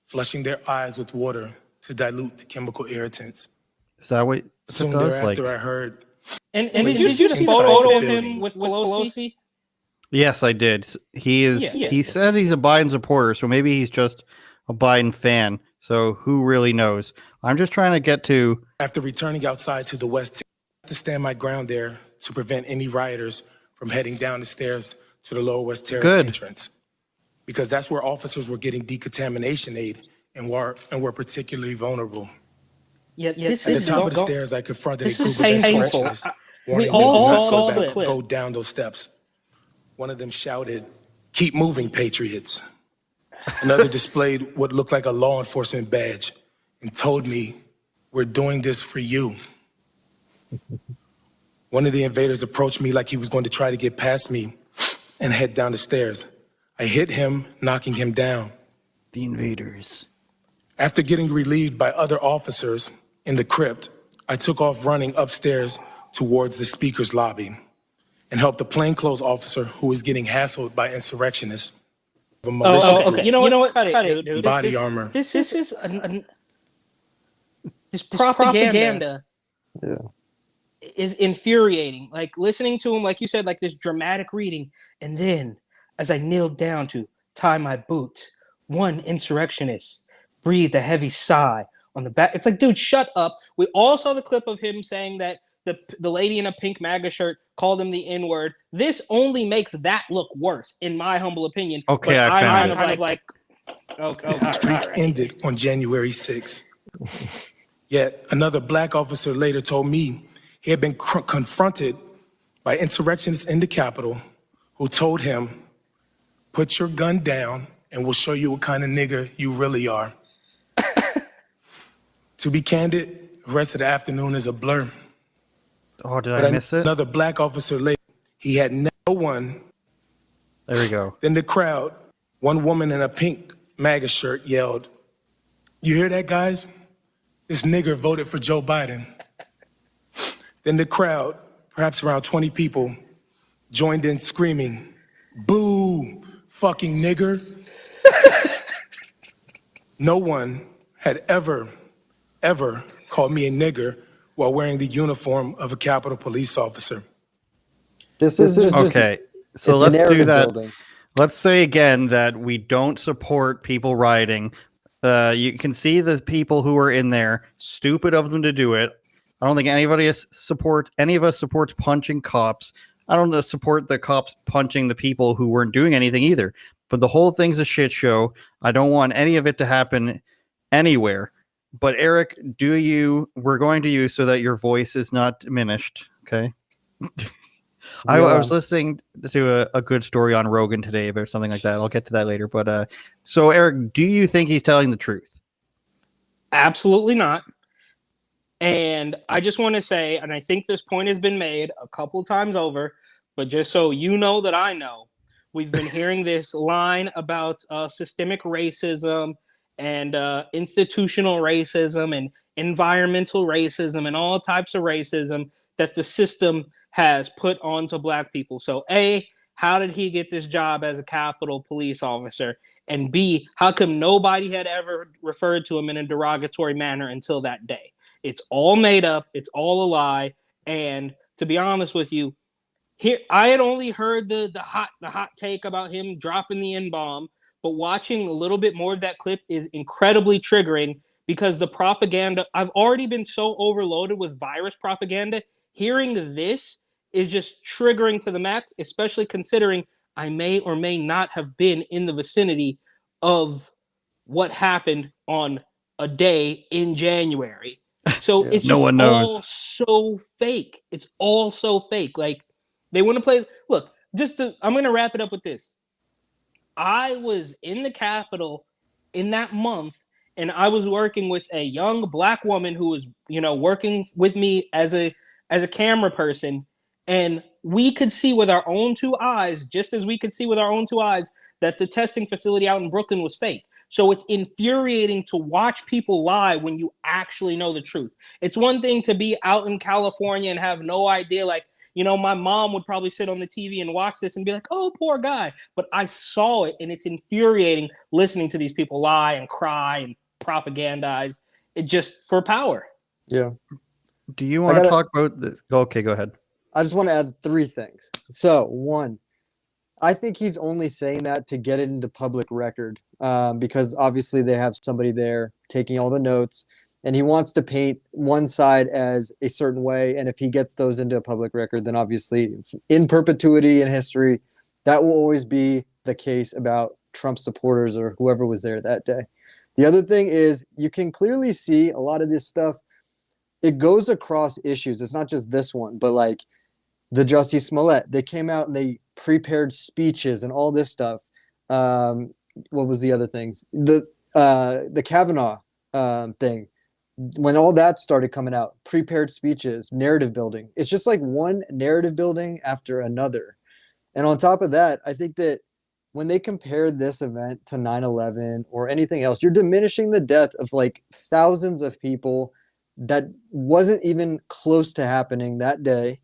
flushing their eyes with water to dilute the chemical irritants. Is that what Soon it does? thereafter, I heard. And did you see the photo of him with Pelosi? Yes, I did. He is. Yeah. He said he's a Biden supporter, so maybe he's just a Biden fan. So who really knows? I'm just trying to get to. After returning outside to the west, to stand my ground there to prevent any rioters from heading down the stairs to the Lower West Terrace entrance, because that's where officers were getting decontamination aid and were particularly vulnerable. Yeah, this At the is top of the stairs, I confronted a group of painful. insurrectionists. We all saw the clip. Go down those steps. One of them shouted, "Keep moving, patriots." Another displayed what looked like a law enforcement badge and told me, "We're doing this for you." One of the invaders approached me like he was going to try to get past me and head down the stairs. I hit him, knocking him down. The invaders. After getting relieved by other officers in the crypt, I took off running upstairs towards the speaker's lobby and helped a plainclothes officer who was getting hassled by insurrectionists. Okay. You know what? Cut it, dude. Body armor. This is this propaganda is infuriating. Like listening to him, like you said, like this dramatic reading, and then as I kneeled down to tie my boots, one insurrectionist breathed a heavy sigh on the back. It's like, dude, shut up. We all saw the clip of him saying that the lady in a pink MAGA shirt called him the N-word. This only makes that look worse, in my humble opinion. Okay, but I found I'm like, okay, The streak ended on January 6th. Yet another black officer later told me he had been confronted by insurrectionists in the Capitol who told him, "Put your gun down and we'll show you what kind of nigga you really are." To be candid, the rest of the afternoon is a blur. Oh, did I miss it? Another black officer later, he had no one. There we go. Then the crowd, one woman in a pink MAGA shirt yelled, "You hear that, guys? This nigger voted for Joe Biden." Then the crowd, perhaps around 20 people, joined in screaming, "Boo, fucking nigger." No one had ever called me a nigger while wearing the uniform of a Capitol Police officer. This is just okay. So it's let's do narrative that. building. Let's say again that we don't support people rioting. You can see the people who are in there. Stupid of them to do it. I don't think any of us supports punching cops. I don't support the cops punching the people who weren't doing anything either. But the whole thing's a shit show. I don't want any of it to happen anywhere. But Eric, we're going to use so that your voice is not diminished. Okay. I was listening to a good story on Rogan today about something like that. I'll get to that later. But so Eric, do you think he's telling the truth? Absolutely not. And I just want to say, and I think this point has been made a couple times over, but just so you know that I know, we've been hearing this line about systemic racism and institutional racism and environmental racism and all types of racism that the system has put onto black people. So A, how did he get this job as a Capitol Police officer? And B, how come nobody had ever referred to him in a derogatory manner until that day? It's all made up. It's all a lie. And to be honest with you, here I had only heard the hot take about him dropping the N-bomb, but watching a little bit more of that clip is incredibly triggering because the propaganda, I've already been so overloaded with virus propaganda. Hearing this is just triggering to the max, especially considering I may or may not have been in the vicinity of what happened on a day in January. So it's just all so fake. It's all so fake. Like they want to play. Look, I'm going to wrap it up with this. I was in the Capitol in that month, and I was working with a young black woman who was, working with me as a camera person, and we could see with our own two eyes, just as we could see with our own two eyes, that the testing facility out in Brooklyn was fake. So it's infuriating to watch people lie when you actually know the truth. It's one thing to be out in California and have no idea. Like, my mom would probably sit on the TV and watch this and be like, oh, poor guy. But I saw it, and it's infuriating listening to these people lie and cry and propagandize it just for power. Yeah. Do you want to talk about this? Okay, go ahead. I just want to add 3 things. So, 1, I think he's only saying that to get it into public record, because obviously they have somebody there taking all the notes, and he wants to paint one side as a certain way. And if he gets those into a public record, then obviously in perpetuity in history, that will always be the case about Trump supporters or whoever was there that day. The other thing is, you can clearly see a lot of this stuff, it goes across issues. It's not just this one, but like the Jussie Smollett, they came out and they prepared speeches and all this stuff. What was the other things? The Kavanaugh thing. When all that started coming out, prepared speeches, narrative building. It's just like one narrative building after another. And on top of that, I think that when they compare this event to 9/11 or anything else, you're diminishing the death of like thousands of people that wasn't even close to happening that day.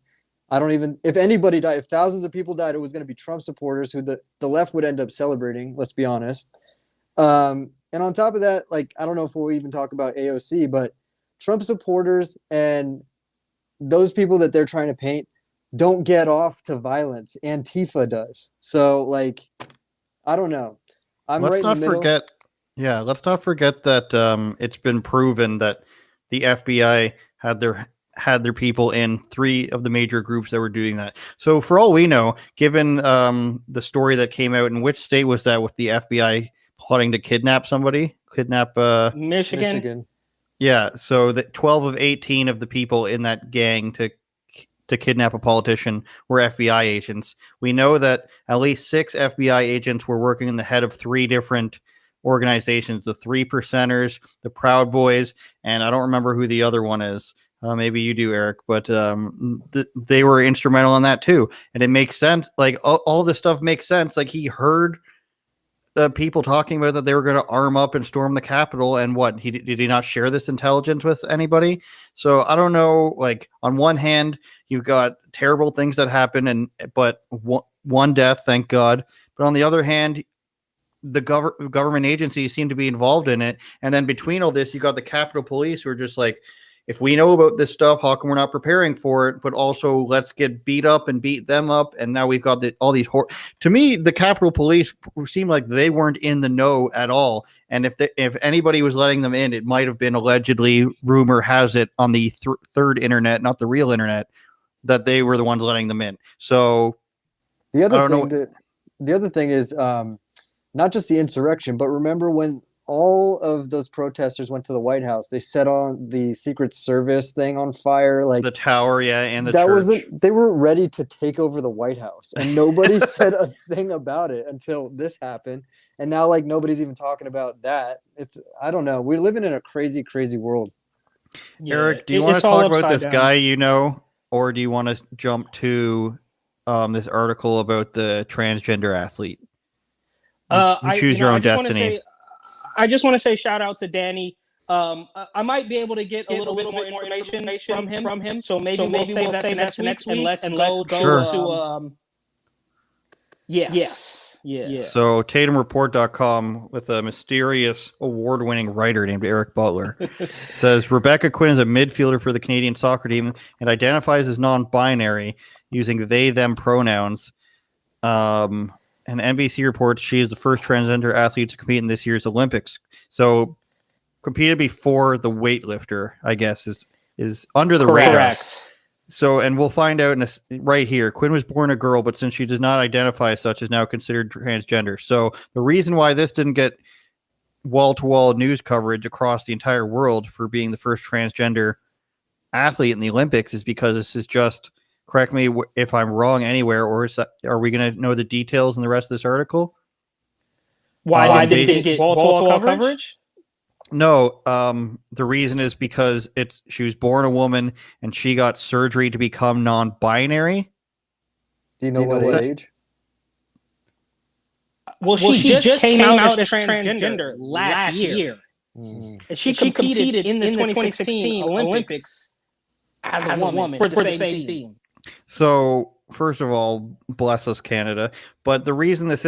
If anybody died, if thousands of people died, it was going to be Trump supporters who the left would end up celebrating, let's be honest. And on top of that, like, I don't know if we'll even talk about AOC, but Trump supporters and those people that they're trying to paint don't get off to violence. Antifa does. So, like, I don't know. Let's not forget that it's been proven that the FBI had their people in 3 of the major groups that were doing that. So for all we know, given the story that came out, in which state was that with the FBI plotting to kidnap somebody? Michigan. Yeah, so that 12 of 18 of the people in that gang to kidnap a politician were FBI agents. We know that at least 6 FBI agents were working in the head of 3 different organizations, the 3 Percenters, the Proud Boys, and I don't remember who the other one is. Maybe you do, Eric, but they were instrumental in that too. And it makes sense. Like all this stuff makes sense. Like he heard the people talking about that they were going to arm up and storm the Capitol, and did he not share this intelligence with anybody? So I don't know. Like on one hand, you've got terrible things that happen, but one death, thank God. But on the other hand, the government agencies seem to be involved in it. And then between all this, you got the Capitol Police who are just like, if we know about this stuff, how come we're not preparing for it? But also, let's get beat up and beat them up. And now we've got all these. To me, the Capitol Police seem like they weren't in the know at all. And if anybody was letting them in, it might have been allegedly, rumor has it, on the third internet, not the real internet, that they were the ones letting them in. So the other thing is not just the insurrection, but remember when all of those protesters went to the White House, they set on the Secret Service thing on fire, like the tower, and the church. They were ready to take over the White House, and nobody said a thing about it until this happened. And now, like, nobody's even talking about that. I don't know. We're living in a crazy, crazy world. Yeah, Eric, do you want to talk about this guy or do you want to jump to this article about the transgender athlete? You choose your own destiny. I just want to say shout out to Danny. I might be able to get a little bit more information from him. So maybe we'll save that to next week and let's go to Yes. So TatumReport.com, with a mysterious award-winning writer named Eric Butler, says Rebecca Quinn is a midfielder for the Canadian soccer team and identifies as non-binary, using they/them pronouns. And NBC reports she is the first transgender athlete to compete in this year's Olympics. So competed before the weightlifter, I guess, is under the radar. So, and we'll find out right here. Quinn was born a girl, but since she does not identify as such, is now considered transgender. So the reason why this didn't get wall-to-wall news coverage across the entire world for being the first transgender athlete in the Olympics is because this is just, correct me if I'm wrong anywhere, or are we going to know the details in the rest of this article? Why did it get wall-to-wall coverage? No, the reason is because she was born a woman and she got surgery to become non-binary. Do you know what age? Well, she just came out as transgender last year. Mm. And she competed in the 2016 Olympics as a woman for the same team. So, first of all, bless us, Canada. But the reason this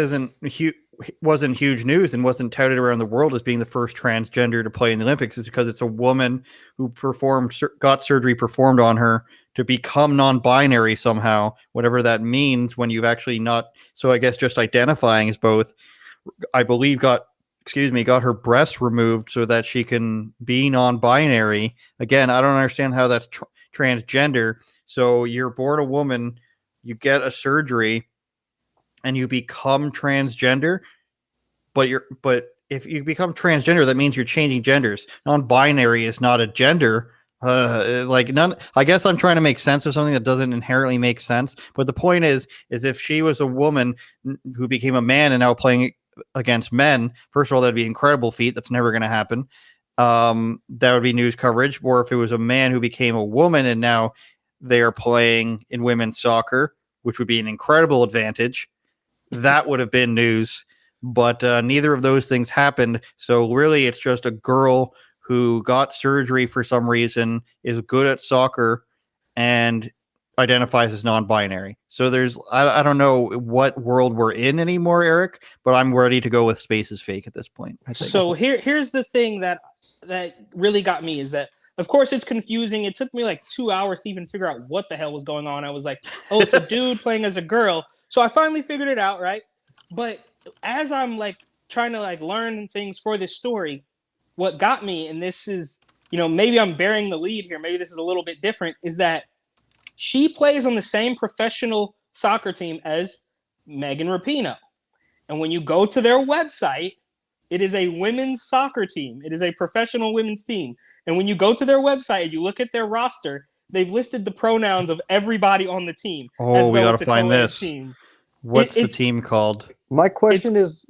wasn't huge news and wasn't touted around the world as being the first transgender to play in the Olympics is because it's a woman who got surgery performed on her to become non-binary somehow, whatever that means when you've actually not. So I guess just identifying as both, I believe got her breasts removed so that she can be non-binary. Again, I don't understand how that's transgender. So you're born a woman, you get a surgery, and you become transgender. But if you become transgender, that means you're changing genders. Non-binary is not a gender. I guess I'm trying to make sense of something that doesn't inherently make sense. But the point is if she was a woman who became a man and now playing against men, first of all, that'd be an incredible feat. That's never going to happen. That would be news coverage. Or if it was a man who became a woman and now they are playing in women's soccer, which would be an incredible advantage, that would have been news. But neither of those things happened. So really, it's just a girl who got surgery for some reason, is good at soccer, and identifies as non-binary. So I don't know what world we're in anymore, Eric, but I'm ready to go with space is fake at this point. So here's the thing that really got me is that, of course, it's confusing. It took me like 2 hours to even figure out what the hell was going on. I was like, oh, it's a dude playing as a girl. So I finally figured it out, right? But as I'm like trying to like learn things for this story, what got me, and this is, maybe I'm bearing the lead here, maybe this is a little bit different, is that she plays on the same professional soccer team as Megan Rapinoe. And when you go to their website, it is a women's soccer team. It is a professional women's team. And when you go to their website and you look at their roster, they've listed the pronouns of everybody on the team. Oh, we got to find this. Team. What's the team called? My question is...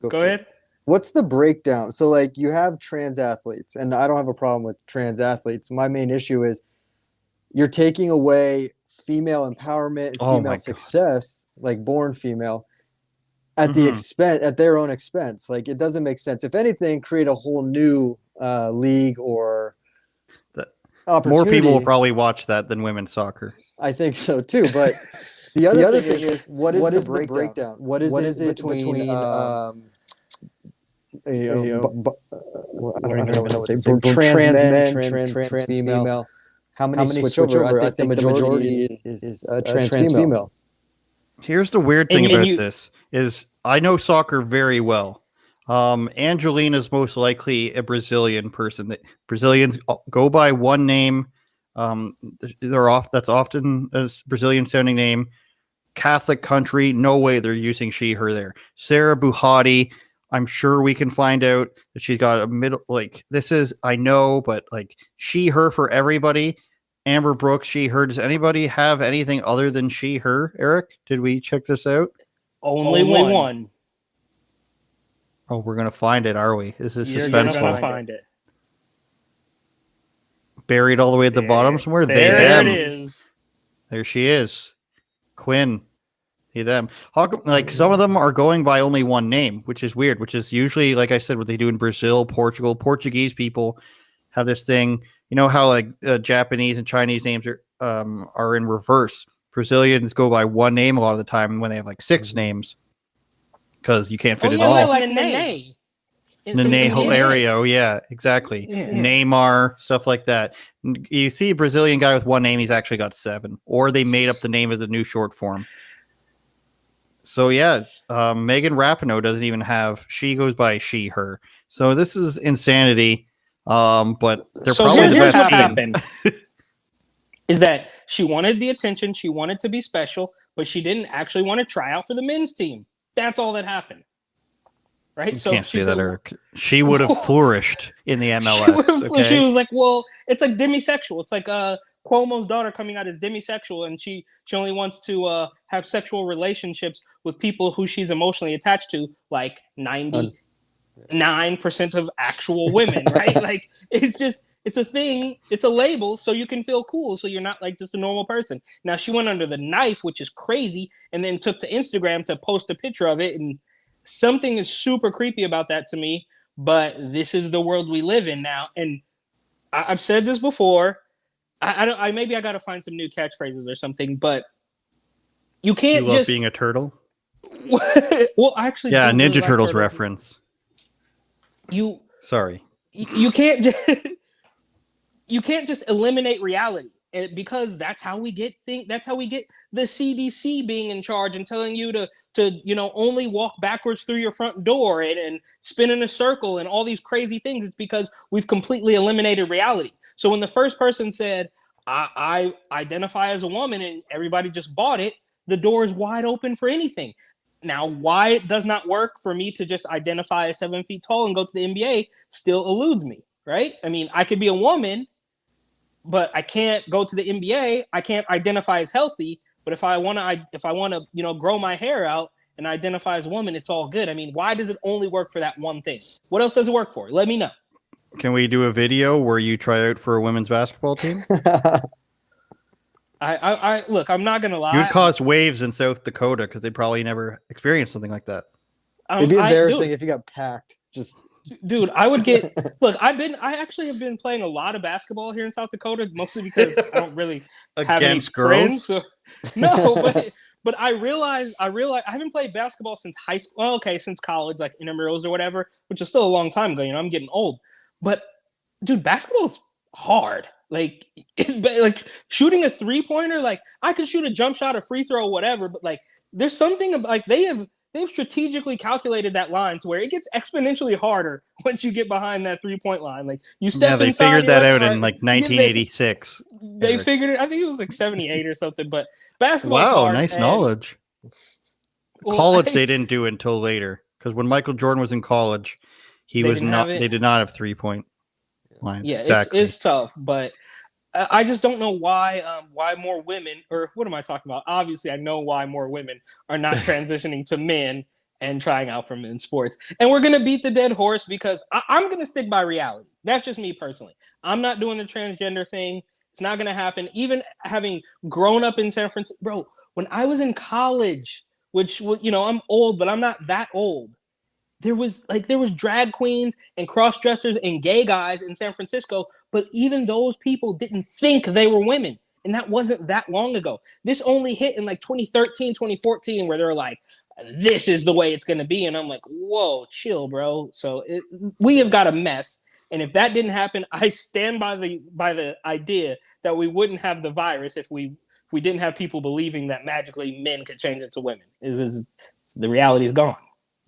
Go ahead. What's the breakdown? So, like, you have trans athletes, and I don't have a problem with trans athletes. My main issue is you're taking away female empowerment and female success, like born female, at the expense, at their own expense. Like, it doesn't make sense. If anything, create a whole new league or opportunity. More people will probably watch that than women's soccer. I think so too. But the other thing is what is the breakdown? What is it between I don't even know what to say. Trans men, trans female. How many switch over? I think the majority is trans female. Here's the weird thing about this is I know soccer very well. Angelina's most likely a Brazilian person. Brazilians go by one name. That's often a Brazilian sounding name. Catholic country, no way they're using she, her there. Sarah Buhati, I'm sure we can find out that she's got a middle, like, this is, I know, but like she, her for everybody. Amber Brooks, she, her. Does anybody have anything other than she, her, Eric? Did we check this out? Only one. Oh, we're going to find it, are we? This is suspenseful. You're going to find it. Buried all the way at the bottom somewhere? There it is. There she is. Quinn. Them. How come, like, some of them are going by only one name, which is weird, which is usually, like I said, what they do in Brazil, Portugal. Portuguese people have this thing, how like Japanese and Chinese names are in reverse. Brazilians go by one name a lot of the time when they have like 6 names because you can't fit it all. Like Nene. Nene Hilario, yeah, exactly. Yeah. Neymar, stuff like that. You see a Brazilian guy with one name, he's actually got 7, or they made up the name as a new short form. So yeah, Megan Rapinoe doesn't even have. She goes by she, her. So this is insanity. But they're probably the best what happened. Is that she wanted the attention, she wanted to be special, but she didn't actually want to try out for the men's team. That's all that happened. Right? You can't say that, Eric. She would have flourished in the MLS. She was like, well, it's like demisexual. It's like Cuomo's daughter coming out as demisexual, and she only wants to have sexual relationships with people who she's emotionally attached to, like 90% 9% of actual women, right? Like, it's a thing, it's a label, so you can feel cool, so you're not like just a normal person. Now, she went under the knife, which is crazy, and then took to Instagram to post a picture of it, and something is super creepy about that to me, but this is the world we live in now, and I've said this before, maybe I gotta find some new catchphrases or something, but you can't you love just... being a turtle? Well, I actually yeah, do Ninja really like Turtles reference. Sorry. You can't just you can't just eliminate reality, because that's how we get that's how we get the CDC being in charge and telling you to only walk backwards through your front door and spin in a circle and all these crazy things. It's because we've completely eliminated reality. So when the first person said, I identify as a woman, and everybody just bought it, the door is wide open for anything. Now, why it does not work for me to just identify as 7 feet tall and go to the NBA still eludes me, right? I mean, I could be a woman, but I can't go to the NBA. I can't identify as healthy. But if I want to, grow my hair out and identify as a woman, it's all good. I mean, why does it only work for that one thing? What else does it work for? Let me know. Can we do a video where you try out for a women's basketball team? I look, I'm not gonna lie. You would cause waves in South Dakota because they probably never experienced something like that. It'd be embarrassing if you got packed. Dude, I would get... Look, I actually have been playing a lot of basketball here in South Dakota, mostly because I don't really have any friends. So... No, but I realized I haven't played basketball since high school. Well, okay, since college, like intramurals or whatever, which is still a long time ago. I'm getting old. But dude, basketball is hard. Like shooting a 3-pointer, like I could shoot a jump shot, a free throw, whatever, but like there's something about, like, they've strategically calculated that line to where it gets exponentially harder once you get behind that 3-point line. Like, you step they inside, figured that out in like 1986. They figured it. I think it was like 78 or something. But basketball. Wow, hard, nice knowledge. College they didn't do it until later, because when Michael Jordan was in college, he was not. They did not have 3-point lines. Yeah, exactly. It's tough, but I just don't know why more women, or what am I talking about? Obviously, I know why more women are not transitioning to men and trying out for men's sports. And we're going to beat the dead horse because I'm going to stick by reality. That's just me personally. I'm not doing the transgender thing. It's not going to happen. Even having grown up in San Francisco, bro, when I was in college, which, I'm old, but I'm not that old. There was drag queens and cross-dressers and gay guys in San Francisco, but even those people didn't think they were women. And that wasn't that long ago. This only hit in like 2013, 2014, where they're like, this is the way it's going to be. And I'm like, whoa, chill, bro. So we have got a mess. And if that didn't happen, I stand by the idea that we wouldn't have the virus if we didn't have people believing that magically men could change into women. The reality is gone.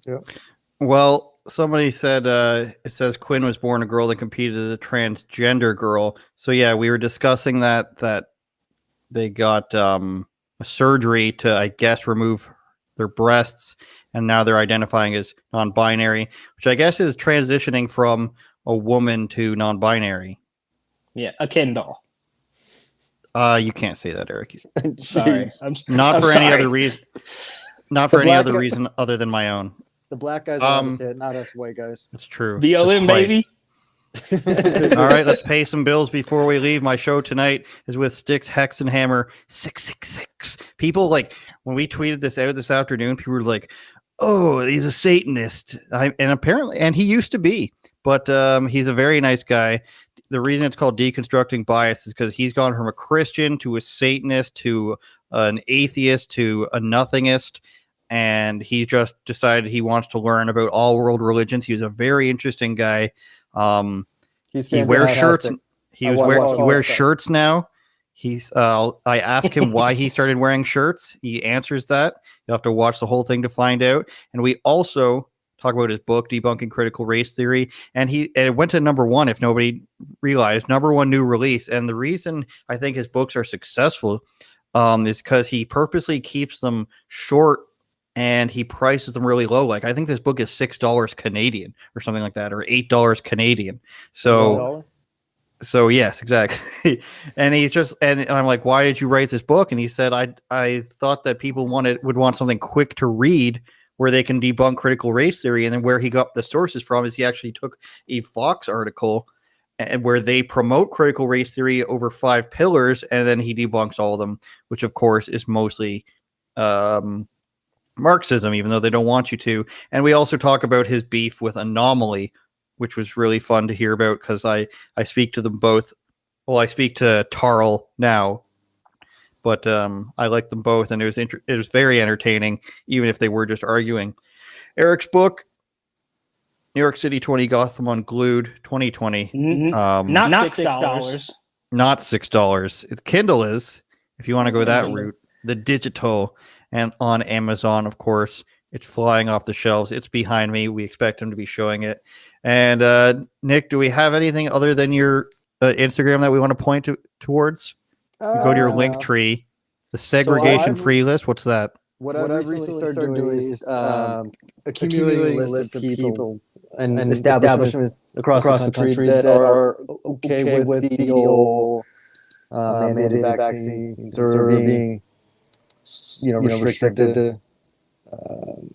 Yeah. Well, somebody said it says Quinn was born a girl that competed as a transgender girl. So yeah, we were discussing that they got a surgery to, I guess, remove their breasts, and now they're identifying as non-binary, which I guess is transitioning from a woman to non-binary. Yeah, a Ken doll. You can't say that, Eric. Sorry, not for any other reason. Not for any other reason other than my own. The black guys are on it, not us white guys. That's true. BLM, baby. All right, let's pay some bills before we leave. My show tonight is with Styx, Hex, and Hammer 666. People, like, when we tweeted this out this afternoon, people were like, oh, he's a Satanist. And he used to be, but he's a very nice guy. The reason it's called Deconstructing Bias is because he's gone from a Christian to a Satanist to an atheist to a nothingist. And he just decided he wants to learn about all world religions. He's a very interesting guy. He wears shirts. He wears shirts now. I asked him why he started wearing shirts. He answers that. You'll have to watch the whole thing to find out. And we also talk about his book, Debunking Critical Race Theory. And it went to #1, if nobody realized, #1 new release. And the reason I think his books are successful is because he purposely keeps them short and he prices them really low. Like, I think this book is $6 Canadian or something like that, or $8 Canadian. So yes, exactly. And he's just, and I'm like, why did you write this book? And he said, I thought that people would want something quick to read where they can debunk critical race theory. And then where he got the sources from is he actually took a Fox article and where they promote critical race theory over 5 pillars, and then he debunks all of them, which of course is mostly Marxism, even though they don't want you to. And we also talk about his beef with Anomaly, which was really fun to hear about because I speak to them both. Well, I speak to Tarl now, but I like them both, and it was very entertaining, even if they were just arguing. Eric's book, New York City 20 Gotham Unglued 2020. Not $6. Not $6. Kindle is, if you want to go that route, the digital, and on Amazon, of course. It's flying off the shelves. It's behind me. We expect him to be showing it. And Nick, do we have anything other than your Instagram that we want to point towards? Go to your link tree, the segregation-free list. What's that? What I've recently started doing is accumulating a list of people and establishments across the country that are okay with the whole mandated vaccines or being, restricted to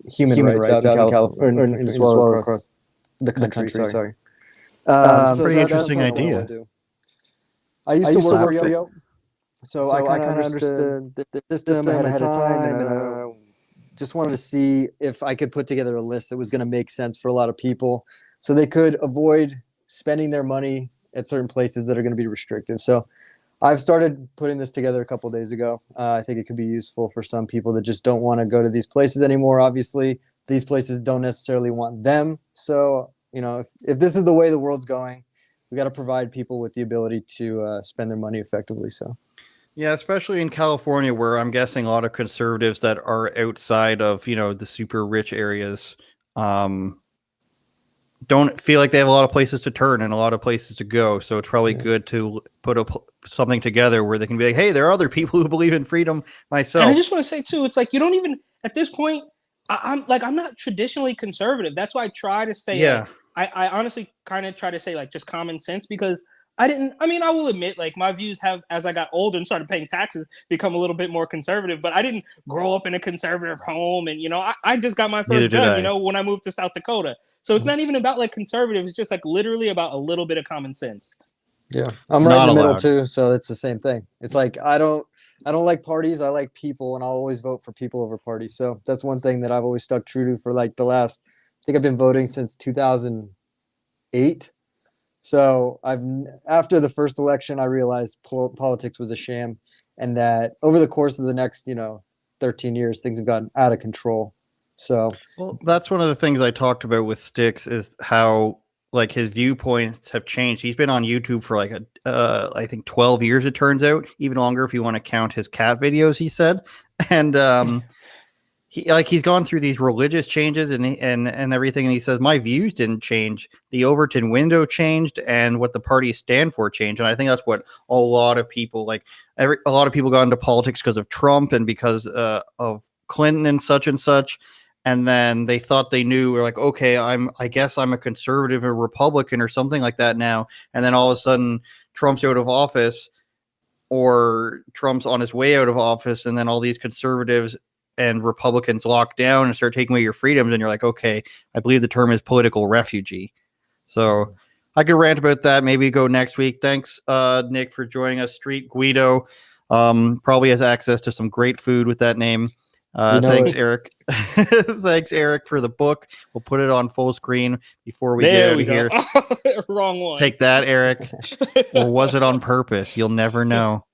human rights out in California, as well across the country. Sorry. Pretty interesting idea. I used to work for Rio, so I kind of understood the system ahead of time, and just wanted to see if I could put together a list that was going to make sense for a lot of people, so they could avoid spending their money at certain places that are going to be restrictive. So I've started putting this together a couple of days ago. I think it could be useful for some people that just don't want to go to these places anymore. Obviously, these places don't necessarily want them. So, if this is the way the world's going, we got to provide people with the ability to spend their money effectively. So, yeah, especially in California, where I'm guessing a lot of conservatives that are outside of, the super rich areas don't feel like they have a lot of places to turn and a lot of places to go. So it's probably good to put something together where they can be like, hey, there are other people who believe in freedom myself. And I just want to say too, it's like, you don't even, at this point, I'm not traditionally conservative. That's why I try to say, I honestly kind of try to say just common sense, because I will admit, my views have, as I got older and started paying taxes, become a little bit more conservative, but I didn't grow up in a conservative home. And, I just got my first gun, when I moved to South Dakota. So it's not even about conservative. It's just literally about a little bit of common sense. Yeah. I'm right in the middle too. So it's the same thing. It's I don't like parties. I like people, and I'll always vote for people over parties. So that's one thing that I've always stuck true to for the last, I think I've been voting since 2008. So after the first election, I realized politics was a sham, and that over the course of the next, 13 years, things have gotten out of control. So, well, that's one of the things I talked about with Styx, is how his viewpoints have changed. He's been on YouTube for I think 12 years, it turns out, even longer if you want to count his cat videos, he said. And he's gone through these religious changes and everything, and he says my views didn't change. The Overton window changed, and what the parties stand for changed. And I think that's what a lot of people a lot of people got into politics because of Trump and because of Clinton and such. And then they thought they knew, we're okay, I guess I'm a conservative or Republican or something like that now. And then all of a sudden Trump's out of office, or Trump's on his way out of office, and then all these conservatives and Republicans lock down and start taking away your freedoms, and you're okay, I believe the term is political refugee. So I could rant about that. Maybe go next week. Thanks, Nick, for joining us. Street Guido probably has access to some great food with that name. Thanks, Eric. Thanks, Eric, for the book. We'll put it on full screen before we get out of here. Wrong one. Take that, Eric. Or was it on purpose? You'll never know.